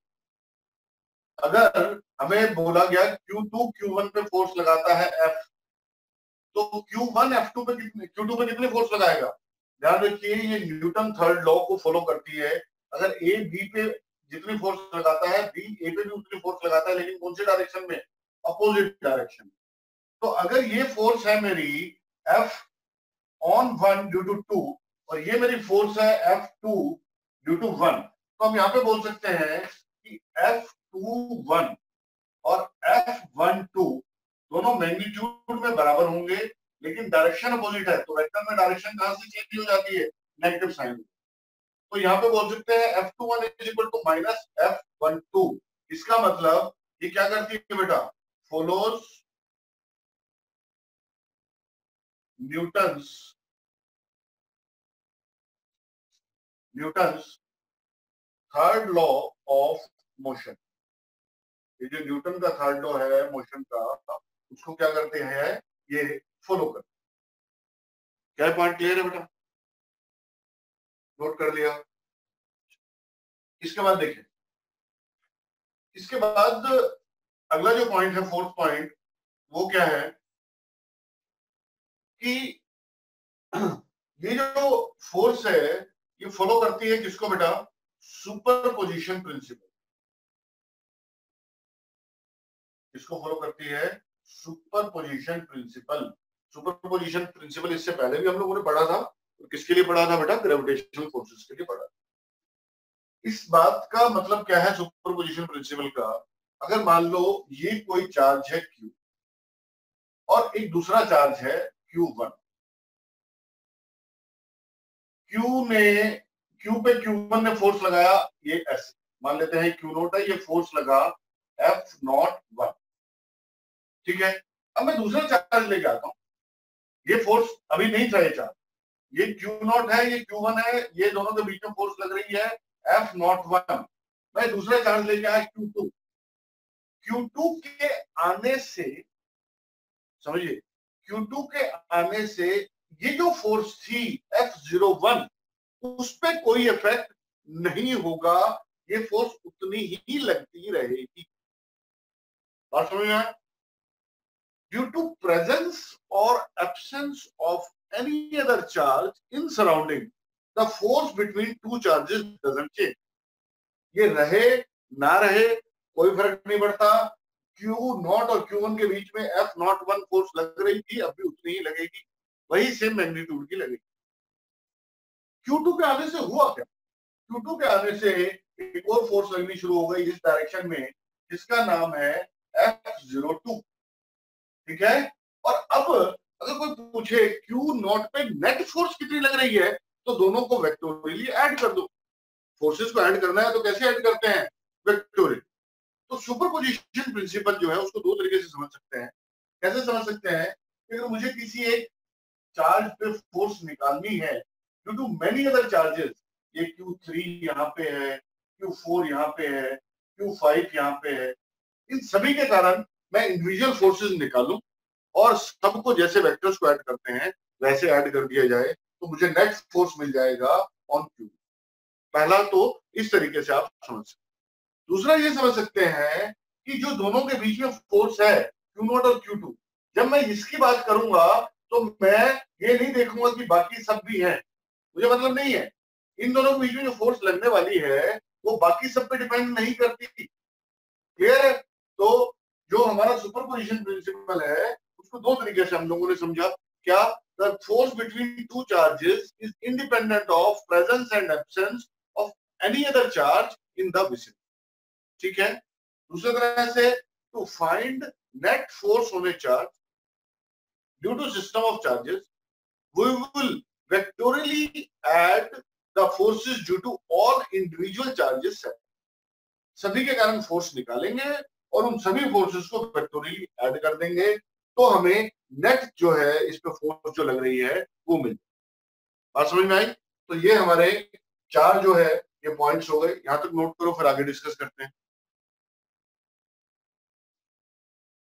अगर हमें बोला गया Q2 Q1 पे फोर्स लगाता है F, तो Q1 F2 पे Q2 पे कितनी फोर्स लगाएगा? ध्यान रखिए ये न्यूटन थर्ड लॉ को फॉलो करती है। अगर A B पे जितनी फोर्स लगाता है B A पे भी उतनी फोर्स लगाता है, लेकिन कौन सी डायरेक्शन में? Opposite direction. तो अगर ये फोर्स है मेरी F on 1 ड्यू टू 2 और ये मेरी फोर्स है F2 ड्यू टू 1, तो हम यहाँ पे बोल सकते हैं कि F21 और F12 दोनों मैग्नीट्यूड में बराबर होंगे, लेकिन डायरेक्शन अपोजिट है, तो वेक्टर में डायरेक्शन कहां से चेंज हो जाती है, नेगेटिव साइन। तो यहाँ पे बोल सकते हैं F21 is equal to minus F12। इसका मतलब ये क्या करती है बेटा, follows Newton's third law of motion. ये जो न्यूटन का थर्ड लॉ है मोशन का, उसको क्या करते हैं, ये फॉलो करते। क्या पॉइंट क्लियर है बेटा, नोट कर लिया। इसके बाद देखें, इसके बाद अगला जो पॉइंट है, फोर्थ पॉइंट, वो क्या है कि ये जो फोर्स है ये फॉलो करती है किसको बेटा, सुपरपोजिशन प्रिंसिपल। किसको फॉलो करती है, सुपरपोजिशन प्रिंसिपल। सुपरपोजिशन प्रिंसिपल इससे पहले भी हम लोगों ने पढ़ा था, और किसके लिए पढ़ा था बेटा, ग्रेविटेशनल फोर्सेस के लिए पढ़ा। इस बात का मतलब क्या है सुपरपोजिशन प्रिंसिपल का, अगर मान लो ये कोई चार्ज है Q और एक दूसरा चार्ज है Q1, Q पे Q1 ने फोर्स लगाया, ये ऐसे मान लेते हैं Q0 है, ये फोर्स लगा F01, ठीक है। अब मैं दूसरा चार्ज लेके आता हूं, ये फोर्स अभी नहीं था, ये चार्ज, ये Q0 है, ये Q1 है, ये दोनों के बीच में फोर्स लग रही है F01। मैं दूसरा चार्ज लेके आया Q2, Q2 के आने से, समझिए, Q2 के आने से ये जो फोर्स थी F01 उस पे कोई इफेक्ट नहीं होगा, ये फोर्स उतनी ही लगती रहेगी। बात समझ में आया? ड्यू टू प्रेजेंस और absence of any other charge in surrounding, the force between two charges doesn't change. ये रहे ना रहे कोई फर्क नहीं पड़ता, Q0 और Q1 के बीच में F01 फोर्स लग रही थी, अब भी उतनी ही लगेगी, वही सेम मैग्नीट्यूड की लगेगी। Q2 के आने से हुआ क्या, Q2 के आने से एक और फोर्स लगनी शुरू हो गई इस डायरेक्शन में, जिसका नाम है F02, ठीक है। और अब अगर कोई पूछे Q0 पे नेट फोर्स कितनी लग रही है, तो दोनों को वेक्टोरियली ऐड कर दो। फोर्सेस को ऐड करना है तो कैसे ऐड करते हैं, वेक्टोरियल। तो सुपरपोजिशन प्रिंसिपल जो है उसको दो तरीके से समझ सकते हैं। कैसे समझ सकते हैं, अगर मुझे किसी एक चार्ज पे फोर्स निकालनी है due to many other charges, ये Q3 यहाँ पे है, Q4 यहाँ पे है, Q5 यहाँ पे है, इन सभी के कारण मैं इंडिविजुअल फोर्सेस निकालूं और सबको जैसे वेक्टर्स को ऐड करते हैं वैसे ऐड कर दिया जाए, तो मुझे नेट फोर्स मिल जाएगा ऑन Q। पहला तो इस तरीके से आप समझ सकते हैं। दूसरा ये समझ सकते हैं कि जो दोनों के बीच में फोर्स है Q0 और Q2, जब मैं इसकी बात करूंगा तो मैं ये नहीं देखूंगा कि बाकी सब भी हैं, मुझे मतलब नहीं है। इन दोनों के बीच में जो फोर्स लगने वाली है वो बाकी सब पे डिपेंड नहीं करती, क्लियर है। तो जो हमारा सुपरपोजिशन प्रिंसिपल है उसको दो तरीके से हम लोगों ने समझा। क्या, the force between two charges is independent of presence and absence of any other charge in the vicinity, ठीक है। दूसरी तरह से, to find net force on a charge due to system of charges, we will vectorially add the forces due to all individual charges. सभी के कारण फोर्स निकालेंगे और उन सभी फोर्सेस को वेक्टोरियली ऐड कर देंगे, तो हमें नेट जो है इस पे फोर्स जो लग रही है वो मिल। बात समझ में आई? तो ये हमारे चार जो है ये पॉइंट्स हो गए, यहां तक नोट करो, फिर आगे डिस्कस करते हैं।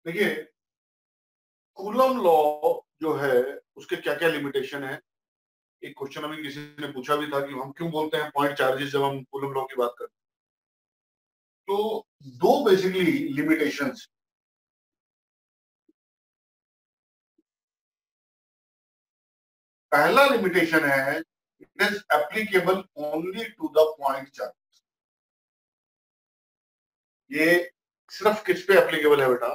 देखिए, कूलम लॉ जो है उसके क्या क्या लिमिटेशन है। एक क्वेश्चन अभी किसी ने पूछा भी था कि हम क्यों बोलते हैं पॉइंट चार्जेस जब हम कूलम लॉ की बात करते हैं। तो दो बेसिकली लिमिटेशंस, पहला लिमिटेशन है it is applicable only to the point charges. ये सिर्फ किस पे एप्लीकेबल है बेटा,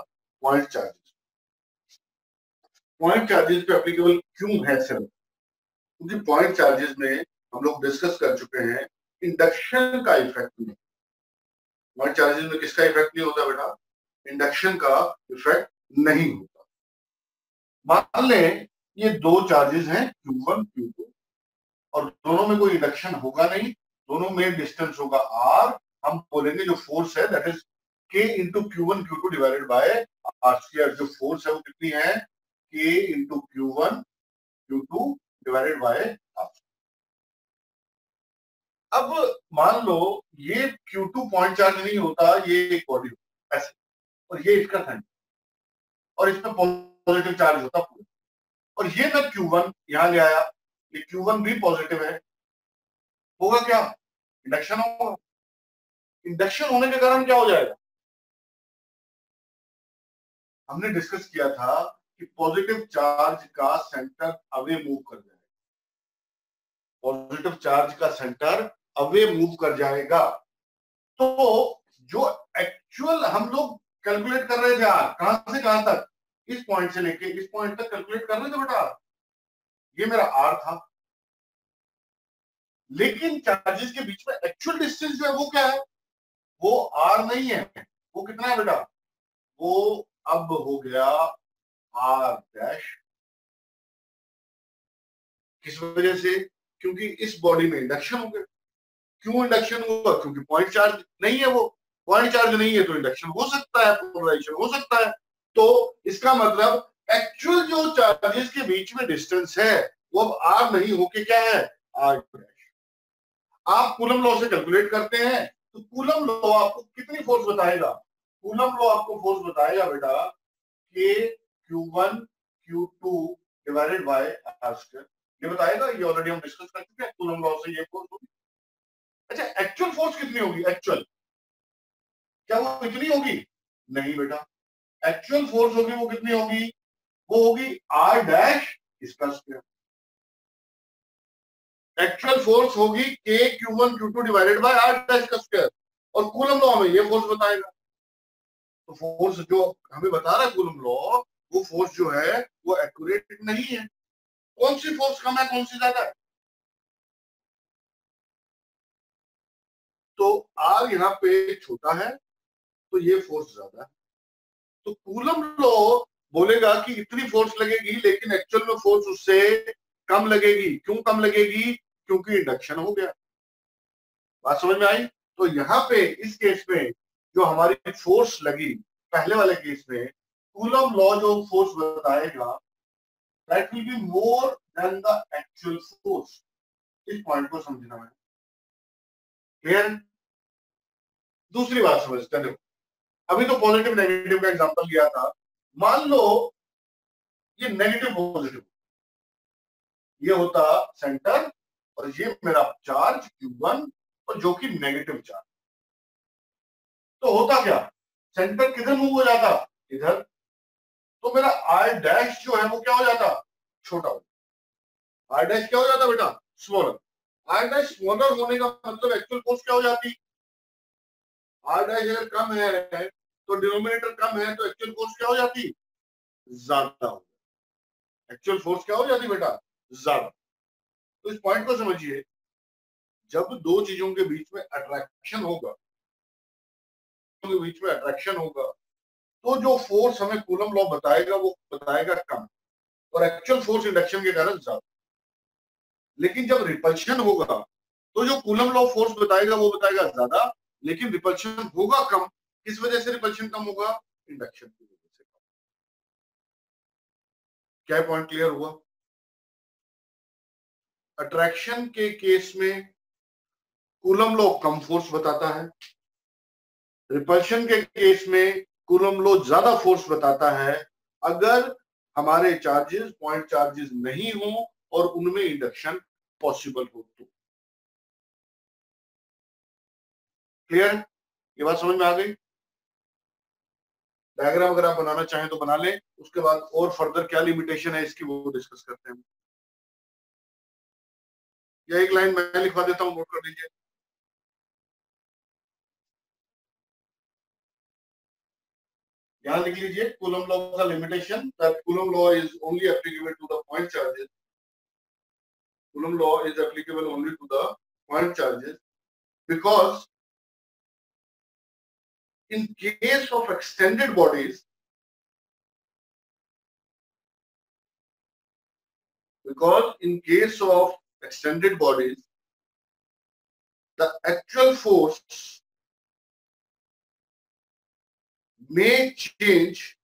पॉइंट चार्जेस। पॉइंट चार्जेस पे एप्लीकेबल क्यों है सिर्फ, क्योंकि पॉइंट चार्जेस में हम लोग डिस्कस कर चुके हैं इंडक्शन का इफेक्ट नहीं। पॉइंट चार्जेस में किसका इफेक्ट नहीं होता बेटा? इंडक्शन का इफेक्ट नहीं होता। मान लें ये दो चार्जेस हैं Q1 Q2 और दोनों में कोई इंडक्शन होगा नहीं, दोनों में डिस्टेंस होगा R। हम बोलेंगे जो फोर्स है that is K into Q1 Q2 divided by R square. जो फोर्स है वो कितनी है? K into Q1 Q2 divided by R। अब मान लो ये Q2 पॉइंट चार्ज नहीं होता, ये एक बॉडी होता ऐसे, और ये इसका सेंटर, और इसमें पॉजिटिव चार्ज होता पूरा, और ये मैं Q1 यहां ले आया, ये Q1 भी पॉजिटिव है, होगा क्या? इंडक्शन होगा। इंडक्शन होने के कारण क्या हो जाएगा? हमने डिस्कस किया था कि पॉजिटिव चार्ज का सेंटर अवे मूव कर जाएगा, पॉजिटिव चार्ज का सेंटर अवे मूव कर जाएगा। तो जो एक्चुअल हम लोग कैलकुलेट कर रहे थे कहां से कहां तक, इस पॉइंट से लेके इस पॉइंट तक कैलकुलेट कर रहे थे बेटा, ये मेरा R था। लेकिन चार्जेस के बीच में एक्चुअल डिस्टेंस जो है वो क्या है? वो R नहीं है, वो कितना है बेटा? वो अब हो गया R डैश। किस वजह से? क्योंकि इस बॉडी में इंडक्शन हो गया। क्यों इंडक्शन हुआ? क्योंकि पॉइंट चार्ज नहीं है, वो पॉइंट चार्ज नहीं है तो इंडक्शन हो सकता है, पोलराइजेशन हो सकता है। तो इसका मतलब एक्चुअल जो चार्जेस के बीच में डिस्टेंस है वो अब R नहीं होके क्या है? R dash. आप कूलम लॉ से कैलकुलेट करते हैं तो कूलम लॉ आपको कितनी फोर्स बताएगा? कूलम लॉ आपको फोर्स बताएगा बेटा कि Q1 Q2 divided by R square. ये बताएगा, ये ऑलरेडी हम डिस्कस कर चुके हैं, कूलम लॉ से ये फोर्स होगी। अच्छा, एक्चुअल फोर्स कितनी होगी? एक्चुअल क्या वो इतनी होगी? नहीं बेटा, एक्चुअल फोर्स होगी वो कितनी होगी? वो होगी R डैश इसका स्क्वायर। एक्चुअल फोर्स होगी K Q1 Q2 divided by R dash का स्क्वायर, और कूलम लॉ में ये फोर्स बताएगा। तो फोर्स जो हमें बता रहा है कूलम लॉ, वो फोर्स जो है वो एक्यूरेट नहीं है। कौन सी फोर्स कम है, कौन सी ज्यादा है? तो R यहाँ पे छोटा है तो ये फोर्स ज्यादा है। तो कूलम लॉ बोलेगा कि इतनी फोर्स लगेगी, लेकिन एक्चुअल में फोर्स उससे कम लगेगी। क्यों कम लगेगी? क्योंकि इंडक्शन हो गया। बात समझ में आई? तो यहाँ पे इस केस में जो हमारी फोर्स लगी पहले वाले केस में, कूलम लॉ जो फोर्स बताएगा that will be more than the actual force. इस पॉइंट को समझना है, क्लियर? दूसरी बात समझते हैं। अभी तो पॉजिटिव नेगेटिव का एग्जांपल लिया था। मान लो ये नेगेटिव पॉजिटिव, ये होता सेंटर और ये मेरा चार्ज Q1 और जो कि नेगेटिव चार्ज। तो होता क्या? सेंटर किधर मूव हो जाता? इधर। तो मेरा R डैश जो है वो क्या हो जाता? छोटा हो जाता। R डैश क्या हो जाता बेटा? स्मॉलर। R डैश स्मॉलर होने का मतलब एक्चुअल फोर्स क्या हो जाती? R डैश अगर कम है तो डिनोमिनेटर कम है तो एक्चुअल फोर्स क्या हो जाती? ज्यादा हो जाती। एक्चुअल फोर्स क्या हो जाती बेटा? ज्यादा। तो इस पॉइंट को समझिए, जब दो चीजों के बीच में अट्रैक्शन होगा, के बीच में अट्रैक्शन होगा, तो जो फोर्स हमें कूलम लॉ बताएगा वो बताएगा कम, और एक्चुअल फोर्स इंडक्शन के कारण ज्यादा। लेकिन जब रिपल्शन होगा तो जो कूलम लॉ फोर्स बताएगा वो बताएगा ज्यादा, लेकिन रिपल्शन होगा कम। किस वजह से रिपल्शन कम होगा? इंडक्शन की वजह से। क्या पॉइंट क्लियर हुआ? अट्रैक्शन के केस में कूलम लॉ कम फोर्स बताता है, रिपल्शन के केस में कूलम लॉ ज्यादा फोर्स बताता है, अगर हमारे चार्जेस पॉइंट चार्जेस नहीं हो और उनमें इंडक्शन पॉसिबल हो तो। क्लियर? ये बात समझ में आ गई? डायग्राम अगर आप बनाना चाहें तो बना लें, उसके बाद और फर्दर क्या लिमिटेशन है इसकी वो डिस्कस करते हैं। या एक लाइन मैं लिखवा देता हूं, नोट कर लीजिए। यहां लिख लीजिए कूलम लॉ का limitation, that Coulomb law is only applicable to the point charges. Coulomb law is applicable only to the point charges because in case of extended bodies, the actual force may change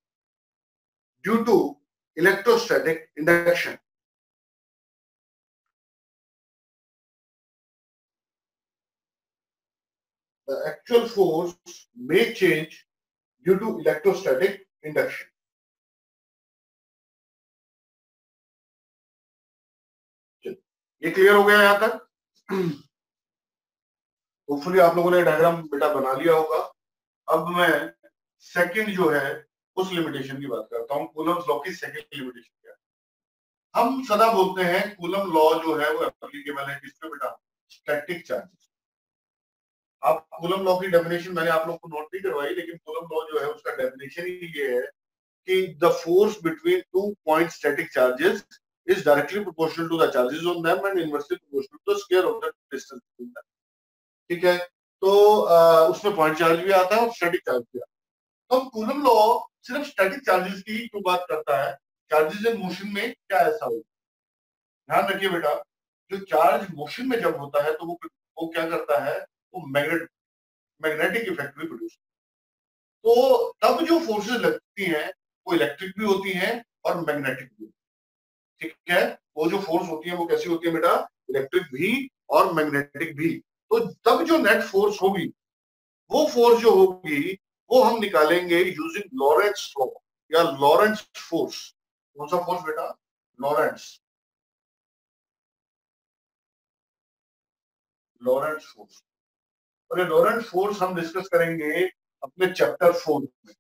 due to electrostatic induction. The actual force may change due to electrostatic induction. ये क्लियर हो गया यहां तक? होपफुली आप लोगों ने डायग्राम बेटा बना लिया होगा। अब मैं सेकंड जो है उस लिमिटेशन की बात करता हूं। कूलम्स लॉ की सेकंड लिमिटेशन क्या है? हम सदा बोलते हैं कूलम लॉ जो है वो एप्लीकेबल है किस पे बेटा? Static charges. आप कूलम लॉ की डेफिनेशन मैंने आप लोग को नोट नहीं करवाई, लेकिन कूलम लॉ जो है उसका डेफिनेशन ही ये है कि the force between 2 point static charges is directly proportional to the charges on them and inversely proportional to the square of the distance between them. ठीक है, तो उसमें पॉइंट चार्ज भी आता है और स्टैटिक चार्ज भी आता है। तो कूलम लॉ सिर्फ स्टैटिक चार्जेस की क्यों बात करता है? चार्जेस इन मोशन में क्या ऐसा होगा? ध्यान रखिए बेटा, जो चार्ज मोशन में जब होता है तो वो क्या करता है? वो मैग्नेटिक इफेक्ट भी प्रोड्यूस। तो तब जो फोर्सेस लगती हैं वो इलेक्ट्रिक भी होती हैं और मैग्नेटिक भी। ठीक है, वो जो फोर्स होती है वो कैसी होती है बेटा? इलेक्ट्रिक भी और मैग्नेटिक भी। तो तब जो नेट फोर्स होगी, वो फोर्स जो होगी वो हम निकालेंगे यूजिंग लॉरेंट्ज लॉ या लॉरेंट्ज फोर्स। कौन सा फोर्स बेटा? लॉरेंट्ज फोर्स। और ये लॉरेंट्ज फोर्स हम डिस्कस करेंगे अपने चैप्टर 4 में।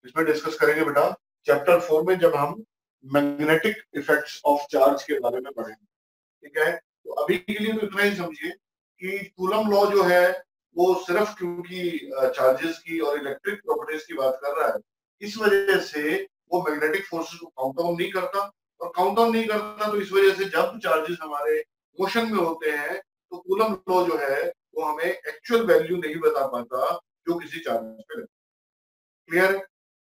इसमें डिस्कस करेंगे बेटा चैप्टर 4 में, जब हम मैग्नेटिक इफेक्ट्स ऑफ चार्ज के बारे में पढ़ेंगे। ठीक है, तो अभी के लिए तो इतना ही समझिए कि कूलम लॉ जो है वो सिर्फ क्योंकि चार्जेस की और इलेक्ट्रिक प्रॉपर्टीज की बात कर रहा है, इस वजह से वो मैग्नेटिक फोर्सेस को काउंट डाउन नहीं करता। और काउंट डाउन नहीं करता तो इस वजह से जब चार्जेस हमारे मोशन में होते हैं तो कूलम लॉ जो है वो हमें एक्चुअल वैल्यू नहीं बता पाता जो किसी चार्ज पे लगता। क्लियर?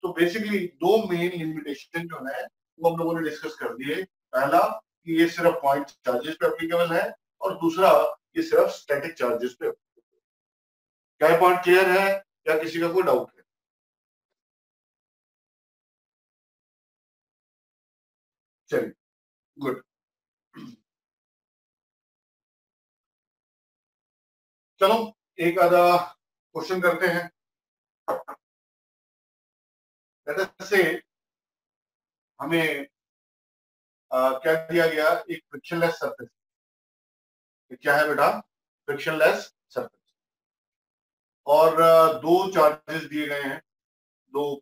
तो बेसिकली दो मेन लिमिटेशन जो है वो हम लोगों ने डिस्कस कर दिए। पहला कि ये सिर्फ पॉइंट चार्जेस पे एप्लीकेबल है, और दूसरा ये सिर्फ स्टैटिक चार्जेस पे। क्या पॉइंट क्लियर है या किसी का कोई डाउट है? चलिए, गुड। चलो एक आधा क्वेश्चन करते हैं। से हमें क्या दिया गया? एक फ्रिक्शनलेस सरफेस। क्या है बेटा? Frictionless surface. और दो चार्जेस दिए गए हैं, दो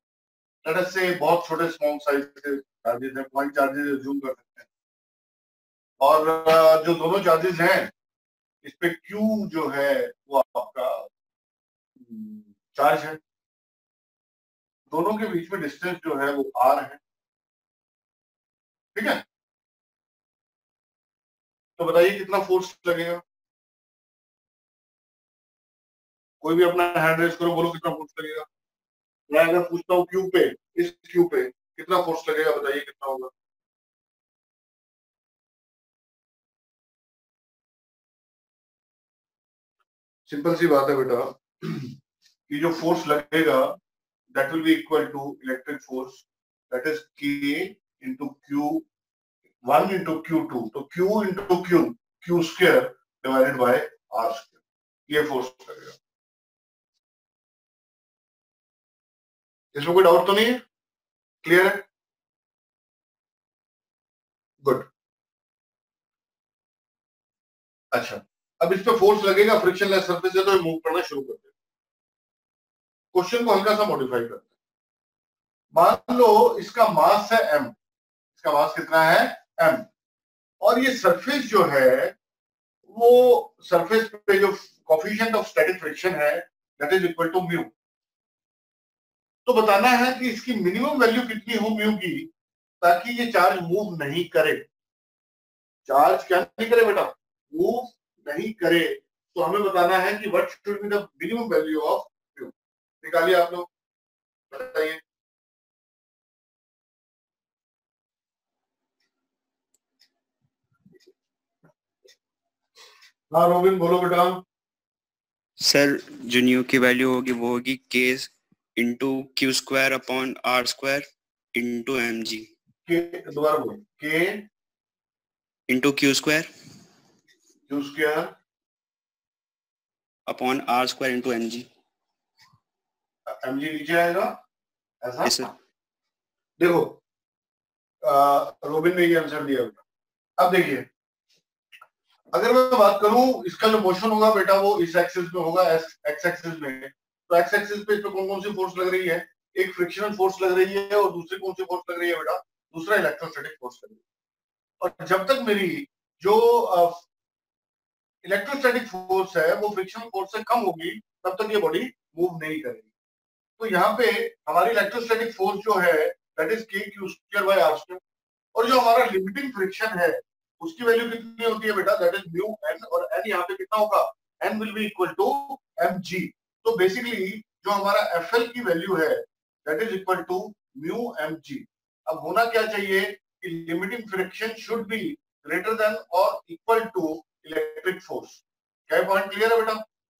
तरह से बहुत छोटे स्मॉल साइज के चार्जेस हैं, पॉइंट चार्जेस अज्यूम कर सकते हैं। और जो दोनों चार्जेस हैं इस पे Q जो है वो आपका चार्ज है, दोनों के बीच में डिस्टेंस जो है वो R है। ठीक है, तो बताइए कितना फोर्स लगेगा? कोई भी अपना हैंड रेस करो, बोलो कितना फोर्स लगेगा। मैं अगर पूछता हूँ Q पे, इस Q पे कितना फोर्स लगेगा, बताइए कितना होगा? सिंपल सी बात है बेटा, कि जो फोर्स लगेगा that will be equal to electric force, that is K into Q1 into Q2, तो Q into Q square divided by R square, ये फोर्स लगेगा। इसमें कोई डाउट तो नहीं है? क्लियर है? गुड। अच्छा, अब इस पे फोर्स लगेगा, फ्रिक्शनलेस सरफेस है तो ये मूव करना शुरू कर देगा। क्वेश्चन को हल्का सा मॉडिफाई करते हैं। मान लो इसका मास है m, इसका मास कितना है? m, और ये सरफेस जो है वो सरफेस पे जो कोफिशिएंट ऑफ स्टैटिक फ्रिक्शन है that is equal to mu. तो बताना है कि इसकी मिनिमम वैल्यू कितनी हो म्यू की, ताकि ये चार्ज मूव नहीं करे। चार्ज क्या नहीं करे बेटा? मूव नहीं करे। तो हमें बताना है कि what should be the minimum value of mu. निकालिए आप लोग, बताइए। हाँ रोबिन बोलो बेटा। सर जो न्यू की वैल्यू होगी वो होगी K into Q square upon R square into M G. K दोबारा बोलो, K into Q square upon R square into M G. M G नीचे आएगा ऐसा। Yes sir. देखो रोबिन ने ये आंसर दिया बेटा। अब देखिए, अगर मैं बात करूं इसका जो मोशन होगा बेटा वो इस एक्सिस में होगा, एक्स एक्सिस में। तो एक्स एक्सिस पे इस पे कौन कौन सी फोर्स लग रही है? एक फ्रिक्शनल फोर्स लग रही है और दूसरी कौन सी फोर्स लग रही है बेटा? दूसरा इलेक्ट्रोस्टैटिक फोर्स लग रही है। और जब तक मेरी जो इलेक्ट्रोस्टैटिक फोर्स है वो फ्रिक्शनल फोर्स से कम होगी तब तक ये बॉडी मूव नहीं करेगी। तो यहाँ पे हमारी इलेक्ट्रोस्टैटिक फोर्स जो है that is K Q square by R square, और जो हमारा लिमिटिंग फ्रिक्शन है उसकी वैल्यू कितनी होती है बेटा? दैट इज म्यू एन, और एन यहाँ पे कितना होगा? N will be equal to M G. तो बेसिकली जो हमारा एफ एल की वैल्यू है that is equal to mu M G. अब होना क्या चाहिए कि limiting friction should be greater than और इक्वल टू इलेक्ट्रिक फोर्स। क्या पॉइंट क्लियर है बेटा?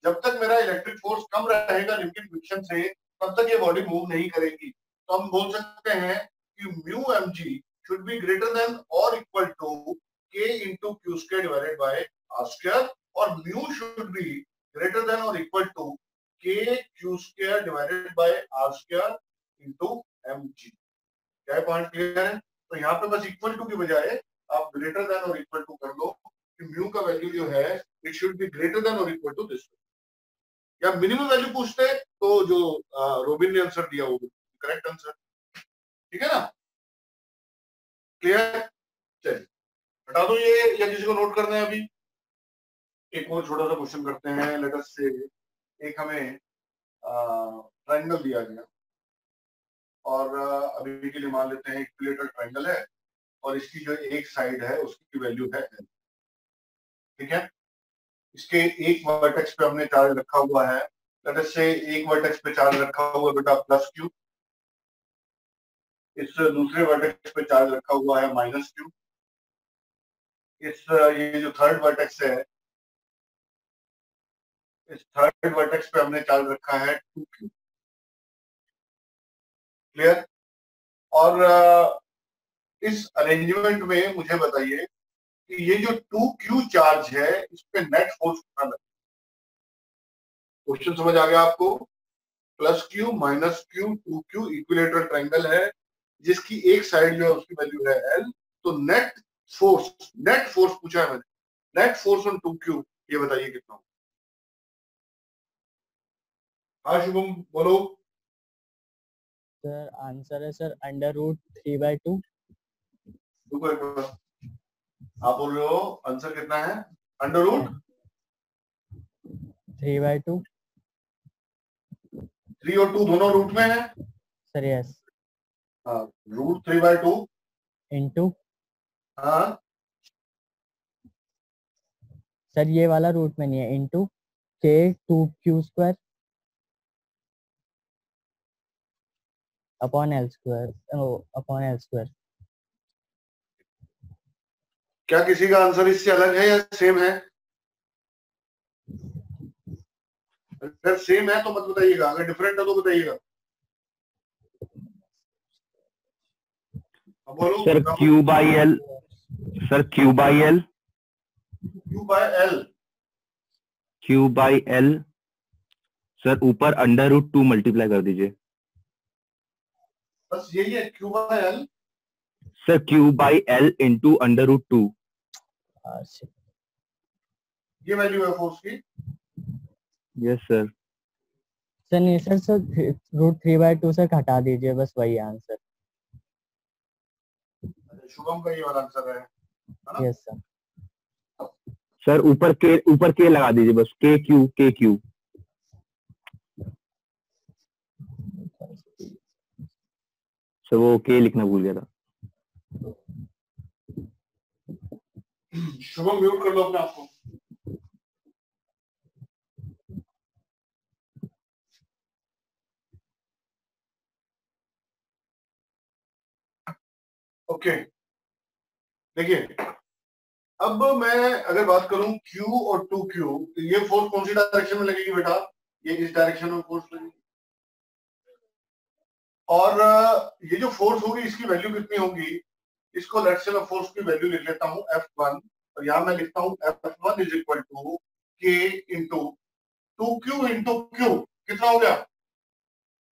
जब तक मेरा इलेक्ट्रिक फोर्स कम रहेगा लिमिटिंग फ्रिक्शन से तब तक ये बॉडी मूव नहीं करेगी। तो हम बोल सकते हैं कि mu M G should be greater than or equal to k into q square divided by r square, और mu should be greater than or equal to k q square divided by r square into mg। क्या पॉइंट क्लियर है? तो यहाँ पे बस इक्वल टू की बजाय आप ग्रेटर देन और इक्वल टू कर लो कि म्यू का वैल्यू जो है it should be greater than और इक्वल टू दिस। या मिनिमम वैल्यू पूछते तो जो रोबिन ने आंसर दिया वो करेक्ट आंसर। ठीक है ना? क्लियर? चलिए हटा दो ये, या किसी को नोट करना है अभी? एक और छोटा सा क्वेश्चन करते हैं। लेट अस से एक हमें ट्रायंगल दिया गया और अभी के लिए मान लेते हैं इक्विलेटरल ट्रायंगल है और इसकी जो एक साइड है उसकी वैल्यू है L। ठीक है? इसके एक वर्टेक्स पे हमने चार्ज रखा हुआ है। लेट अस से एक वर्टेक्स पे चार्ज रखा हुआ है बेटा प्लस क्यू, इस दूसरे वर्टेक्स पे चार्ज रखा हुआ है माइनस क्यू, इस ये जो थर्ड वर्टेक्स है इस थर्ड वर्टेक्स पे हमने चार्ज रखा है 2q। क्लियर? और इस अरेंजमेंट में मुझे बताइए कि ये जो 2q चार्ज है इस पे नेट फोर्स कितना लगता है? क्वेश्चन समझ आ गया आपको? Plus Q minus Q 2q equilateral triangle है जिसकी एक साइड जो है उसकी वैल्यू है L। तो नेट फोर्स पूछा है मैंने, नेट फोर्स ऑन 2q ये बताइए कितना होगा? हाँ शुभम बोलो। सर आंसर है सर √3/2। रुको एक बार, आप बोल रहे हो आंसर कितना है? √3/2। 3/2 3 और 2 दोनों रूट में है सर। यस। हाँ, √3/2 इंटू हाँ सर ये वाला रूट में नहीं है, into k 2q² upon L²। क्या किसी का आंसर इससे अलग है या सेम है? अगर सेम है तो मत बताइएगा, अगर डिफरेंट है तो बताइएगा। अब बोलो sir Q by L, sir Q by L, Q by L। Q by L sir ऊपर √2 मल्टीप्लाई कर दीजिए। बस यही है Q by L। Sir Q by L into √2। ये वैल्यू है फोर्स की। Yes sir. सर नहीं सर √3/2 से हटा दीजिए, बस वही आंसर। शुभम का ये वाला आंसर है ना? Yes sir. सर ऊपर के लगा दीजिए बस, KQ। सर वो के लिखना भूल गया था। शुभम म्यूट कर लो अपने आप को। ओके, देखिए अब मैं अगर बात करूं Q और 2Q, तो ये फोर्स कौन सी डायरेक्शन में लगेगी बेटा? ये इस डायरेक्शन में फोर्स लगेगी। और ये जो फोर्स होगी इसकी वैल्यू कितनी होगी? इसको लेट्स से मैं फोर्स की वैल्यू लिख लेता हूं F1, और यहां मैं लिखता हूं F1 is equal to K into 2Q into Q। कितना हो गया?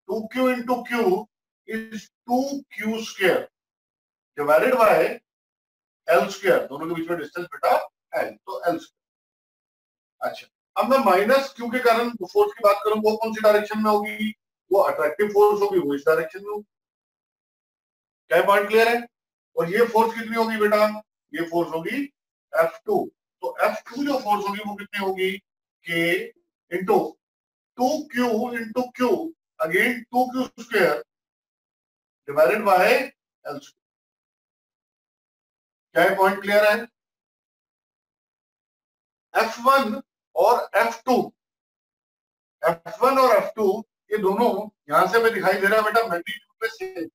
2Q into Q is 2Q square divided by L square. दोनों के बीच में डिस्टेंस बेटा L, तो L स्क्वायर। अच्छा, अब मैं माइनस Q के कारण फोर्स की बात करूं, वो कौन सी डायरेक्शन में होगी? वो अट्रैक्टिव फोर्स होगी, वो इस डायरेक्शन में होगी। क्या पॉइंट क्लियर है? और ये फोर्स कितनी होगी बेटा? ये फोर्स होगी F2। तो F2 जो फोर्स होगी वो कितनी होगी? K into 2Q into Q, again 2Q square divided by L square. क्या पॉइंट क्लियर है? F1 और F2, F1 और F2 ये दोनों यहां से हमें दिखाई दे रहा है बेटा मैग्नीट्यूड में सेम।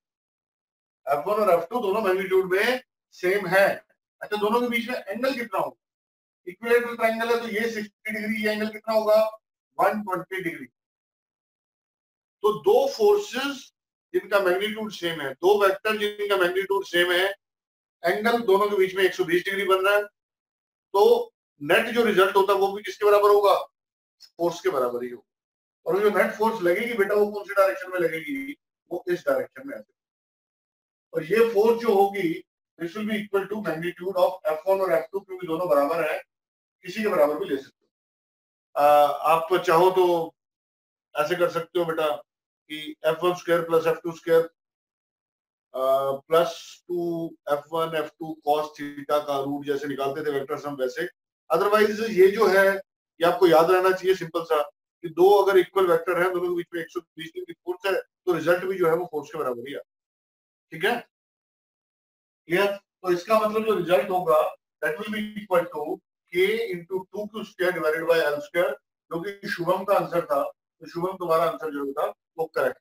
F1 और F2 दोनों मैग्नीट्यूड में सेम है। अच्छा, दोनों के बीच में एंगल कितना होगा? इक्विलेटरल ट्रायंगल है तो ये 60 डिग्री, ये एंगल कितना होगा? 120 डिग्री। तो दो फोर्सेस जिनका मैग्नीट्यूड सेम है, दो वेक्टर जिनका मैग्नीट्यूड सेम है, एंगल दोनों के बीच में 120 डिग्री बन रहा है, तो नेट जो रिजल्ट होता है वो भी किसके बराबर होगा? फोर्स के बराबर ही होगा। और जो नेट फोर्स लगेगी बेटा वो कौन सी डायरेक्शन में लगेगी? वो इस डायरेक्शन में। और ये फोर्स जो होगी this will be equal to magnitude of F1 और F2, क्योंकि दोनों बराबर है, किसी के बराबर भी ले सकते हो। आप चाहो तो ऐसे कर सकते हो बेटा कि F1 square plus F2 square plus 2F1 F2 cos theta का रूट जैसे निकालते थे वेक्टर सम, वैसे। अदरवाइज ये जो है ये आपको याद रहना चाहिए सिंपल सा, कि दो अगर इक्वल वेक्टर है, दोनों के बीच में 120 डिग्री फोर्स है, तो रिजल्ट भी जो है वो फोर्स के बराबर ही है। ठीक है, क्लियर? तो इसका मतलब जो रिजल्ट होगा that will be equal to K into 2Q square divided by L square, जो कि शुभम का आंसर था। तो शुभम तुम्हारा आंसर जो था वो करेक्ट।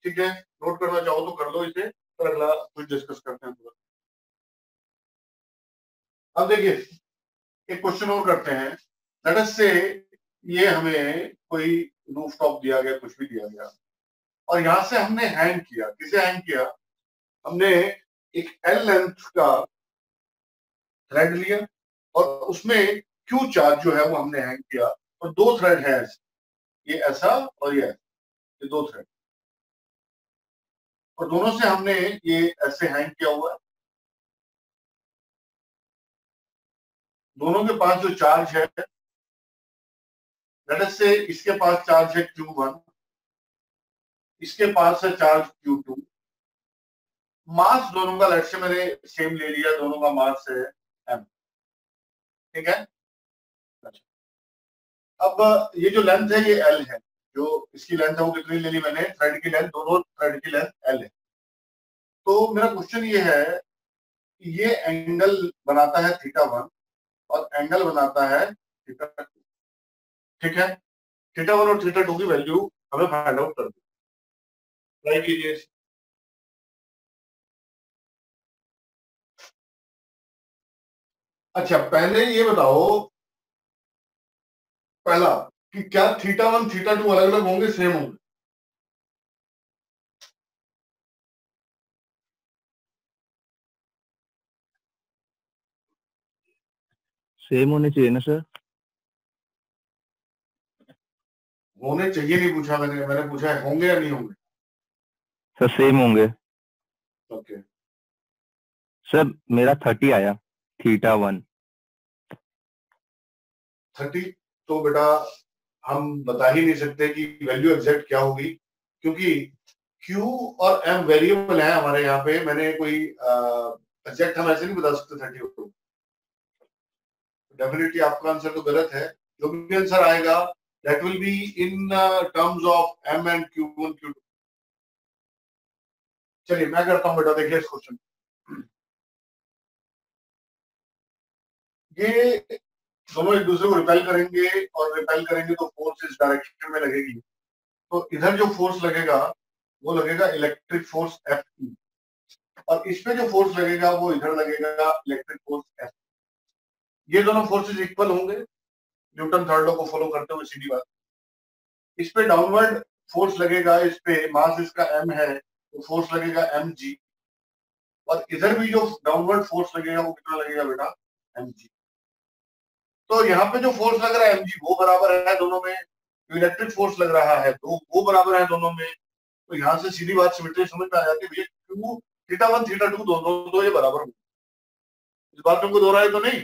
ठीक है, नोट करना चाहो तो कर लो इसे, और अगला कुछ डिस्कस करते हैं। अब देखिए एक क्वेश्चन और करते हैं। लेट अस से ये हमें कोई रूफ टॉप दिया गया, कुछ भी दिया गया, और यहां से हमने हैंग किया। किसे हैंग किया? हमने एक L लेंथ का थ्रेड लिया और उसमें क्यू चार्ज जो है वो हमने हैंग किया, और दो थ्रेड है, ये ऐसा और ये दो थ्रेड, और दोनों से हमने ये ऐसे हैंग किया हुआ है। दोनों के पास जो चार्ज है, लेट अस से इसके पास चार्ज है Q1, इसके पास है चार्ज Q2। मास दोनों का लेट से मैंने सेम ले लिया, दोनों का मास है m। ठीक है, अब ये जो लेंथ है ये L है, जो इसकी लेंथ है वो कितनी ले ली मैंने? थ्रेड की लेंथ, दोनों थ्रेड की लेंथ L है। तो मेरा क्वेश्चन ये है कि ये एंगल बनाता है θ1 और एंगल बनाता है θ2। ठीक है, θ1 और θ2 की वैल्यू हमें फाइंड आउट कर दो। ट्राई कीजिए। अच्छा, पहले ये बताओ, पहला कि क्या θ1 θ2 अलग अलग होंगे, सेम होंगे? सेम होने चाहिए ना सर? होने चाहिए नहीं पूछा मैंने, मैंने पूछा है होंगे या नहीं होंगे। सर सेम होंगे। ओके, सर मेरा 30 आया θ1। 30? तो बेटा हम बता ही नहीं सकते कि वैल्यू एग्जैक्ट क्या होगी, क्योंकि Q और M वेरिएबल है हमारे यहाँ पे। मैंने कोई एग्जैक्ट हम ऐसे नहीं बता सकते 30 को। डेफिनेटली आपका आंसर तो गलत है। जो भी आंसर आएगा that will be in terms of M and Q1 Q2। चलिए मैं करता हूं बेटा, देखिए इस क्वेश्चन। ये दोनों एक दूसरे को रिपेल करेंगे, और रिपेल करेंगे तो फोर्स इस डायरेक्शन में लगेगी। तो इधर जो फोर्स लगेगा वो लगेगा इलेक्ट्रिक फोर्स Fe, और इस पे जो फोर्स लगेगा वो इधर लगेगा, इलेक्ट्रिक फोर्स F। ये दोनों फोर्सेस इक्वल होंगे न्यूटन थर्ड लॉ को फॉलो करते हुए, सीधी बात। इस पे डाउनवर्ड फोर्स लगेगा, इस पे मास इसका m है तो फोर्स लगेगा mg, और इधर भी जो डाउनवर्ड फोर्स लगेगा वो कितना लगेगा बेटा, mg। तो यहाँ पे जो फोर्स लग रहा है mg वो बराबर है दोनों में, जो इलेक्ट्रिक फोर्स लग रहा है तो वो बराबर है दोनों में। तो यहाँ से सीधी बात सिमेट्री समझ में आ जाती है, क्यों θ1 θ2 दोनों तो ये बराबर होंगे। इस बात में कोई दोहराए तो नहीं,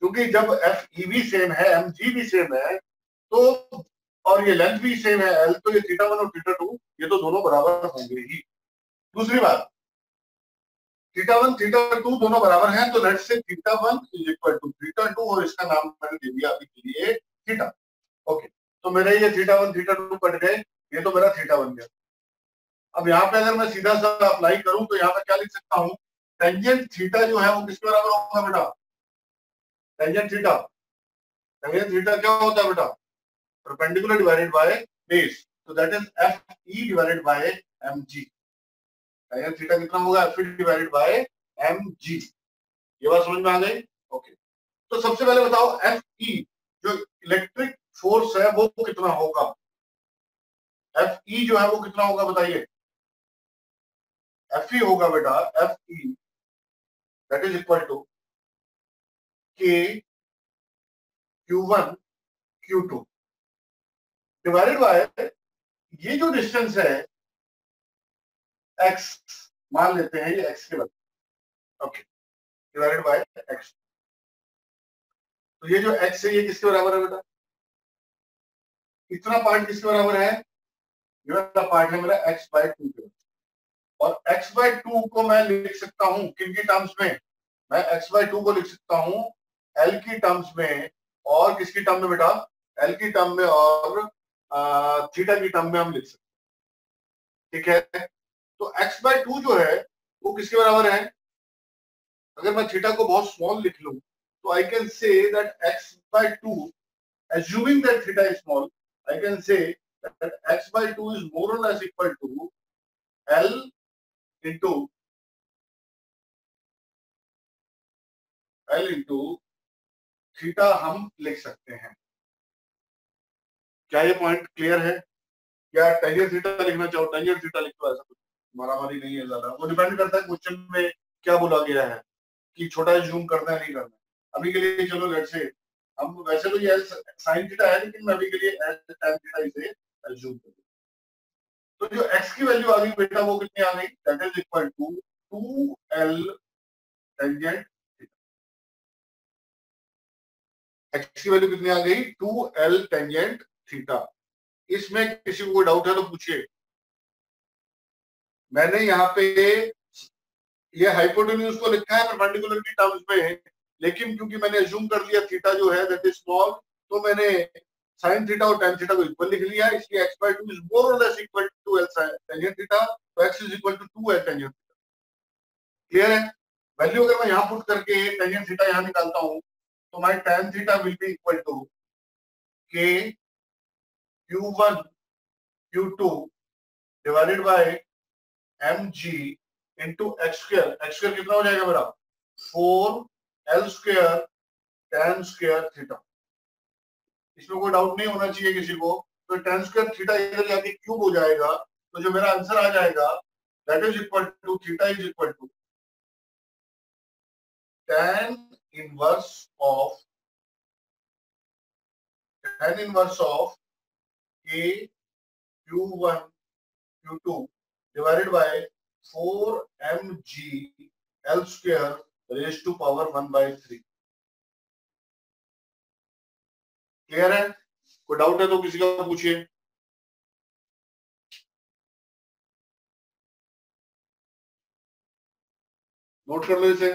क्योंकि जब एफ ई भी सेम है, एम जी भी सेम है, तो और ये लेंथ भी सेम है एल, तो ये θ1 और θ2 ये तो दोनों बराबर होंगे ही। दूसरी बात, θ1 θ2 दोनों बराबर हैं, तो let's say θ1 is equal to θ2 और इसका नाम मैंने दे दिया अभी के लिए थीटा। ओके, तो मेरे ये θ1 θ2 कट गए, ये तो मेरा थीटा बन गया। अब यहाँ पे अगर मैं सीधा सा अप्लाई करूं तो यहाँ पे क्या लिख सकता हूँ, टेंजेंट थीटा जो है वो किसके बराबर होगा बेटा, टेंजेंट थीटा। टेंजेंट थीटा क्या होता है बेटा, परपेंडिकुलर डिवाइडेड बाय बेस, तो that is F E divided by M G. Tangent theta कितना होगा, F E divided by M G. ये बात समझ में आ गई? ओके, तो सबसे पहले बताओ एफ ई जो इलेक्ट्रिक फोर्स है वो कितना होगा, एफ ई जो है वो कितना होगा बताइए। एफ ई होगा बेटा, F E that is equal to K Q1 Q2 divided bye ये जो डिस्टेंस है x, मान लेते हैं ये x के बराबर, ओके, डिवाइडेड बाय x। तो ये जो x है ये किसके बराबर है बेटा, इतना पार्ट किसके बराबर है, ये वाला पार्ट है मेरा x बाय 2 के बराबर। और x बाय 2 को मैं लिख सकता हूं किनकी टर्म्स में, मैं x बाय 2 को लिख सकता हूं l की टर्म्स में, और किसकी टर्म में बेटा, l की टर्म में और थीटा की टर्म में हम लिख सकते हैं, ठीक है। तो x बाय 2 जो है वो किसके बराबर है, अगर मैं थीटा को बहुत स्मॉल लिख लूं तो I can say that x by 2, assuming that theta is small, I can say that x by 2 is more or less equal to L into theta हम लिख सकते हैं। क्या ये पॉइंट क्लियर है? क्या टेंजेंट थीटा लिखना चाहो, टेंजेंट थीटा लिख लो, ऐसा कुछ मारामारी नहीं है ज्यादा, वो डिपेंड करता है क्वेश्चन में क्या बोला गया है कि छोटा जूम करना है नहीं करना। अभी के लिए चलो लेट्स से हम, वैसे तो ये साइन थीटा है लेकिन मैं अभी के लिए tan थीटा इसे जूम कर, तो जो x की वैल्यू आ गई बेटा वो कितनी आ गई, that is equal to 2l tangent theta. x की वैल्यू कितनी आ गई, 2l टेंजेंट थीटा। इसमें किसी को कोई डाउट है तो पूछिए। मैंने यहाँ पे ये हाइपोटेन्यूज को लिखा है परपेंडिकुलर की टर्म्स में, लेकिन क्योंकि मैंने अज्यूम कर लिया थीटा जो है दैट इज स्मॉल, तो मैंने साइन थीटा और टेन थीटा को इक्वल लिख लिया, इसलिए x बाय 2 इज मोर और less equal to l tangent theta, तो x is equal to 2l tangent theta. Clear है? वैल्यू अगर मैं यहाँ पुट करके टेंजेंट थीटा यहाँ निकालता हूँ तो my tan theta will be equal to k Q1 Q2 divided by mg into x square. x square कितना हो जाएगा मेरा, 4l square tan square theta. इसमें कोई डाउट नहीं होना चाहिए किसी को। तो tan स्क्वायर थीटा इधर जाके क्यूब हो जाएगा, तो जो मेरा आंसर आ जाएगा that is equal to theta is equal to tan inverse of k Q1 Q2 divided by 4mg l square raise to power 1/3। Clear है? कोई डाउट है तो किसी का पूछिए। नोट कर लो इसे।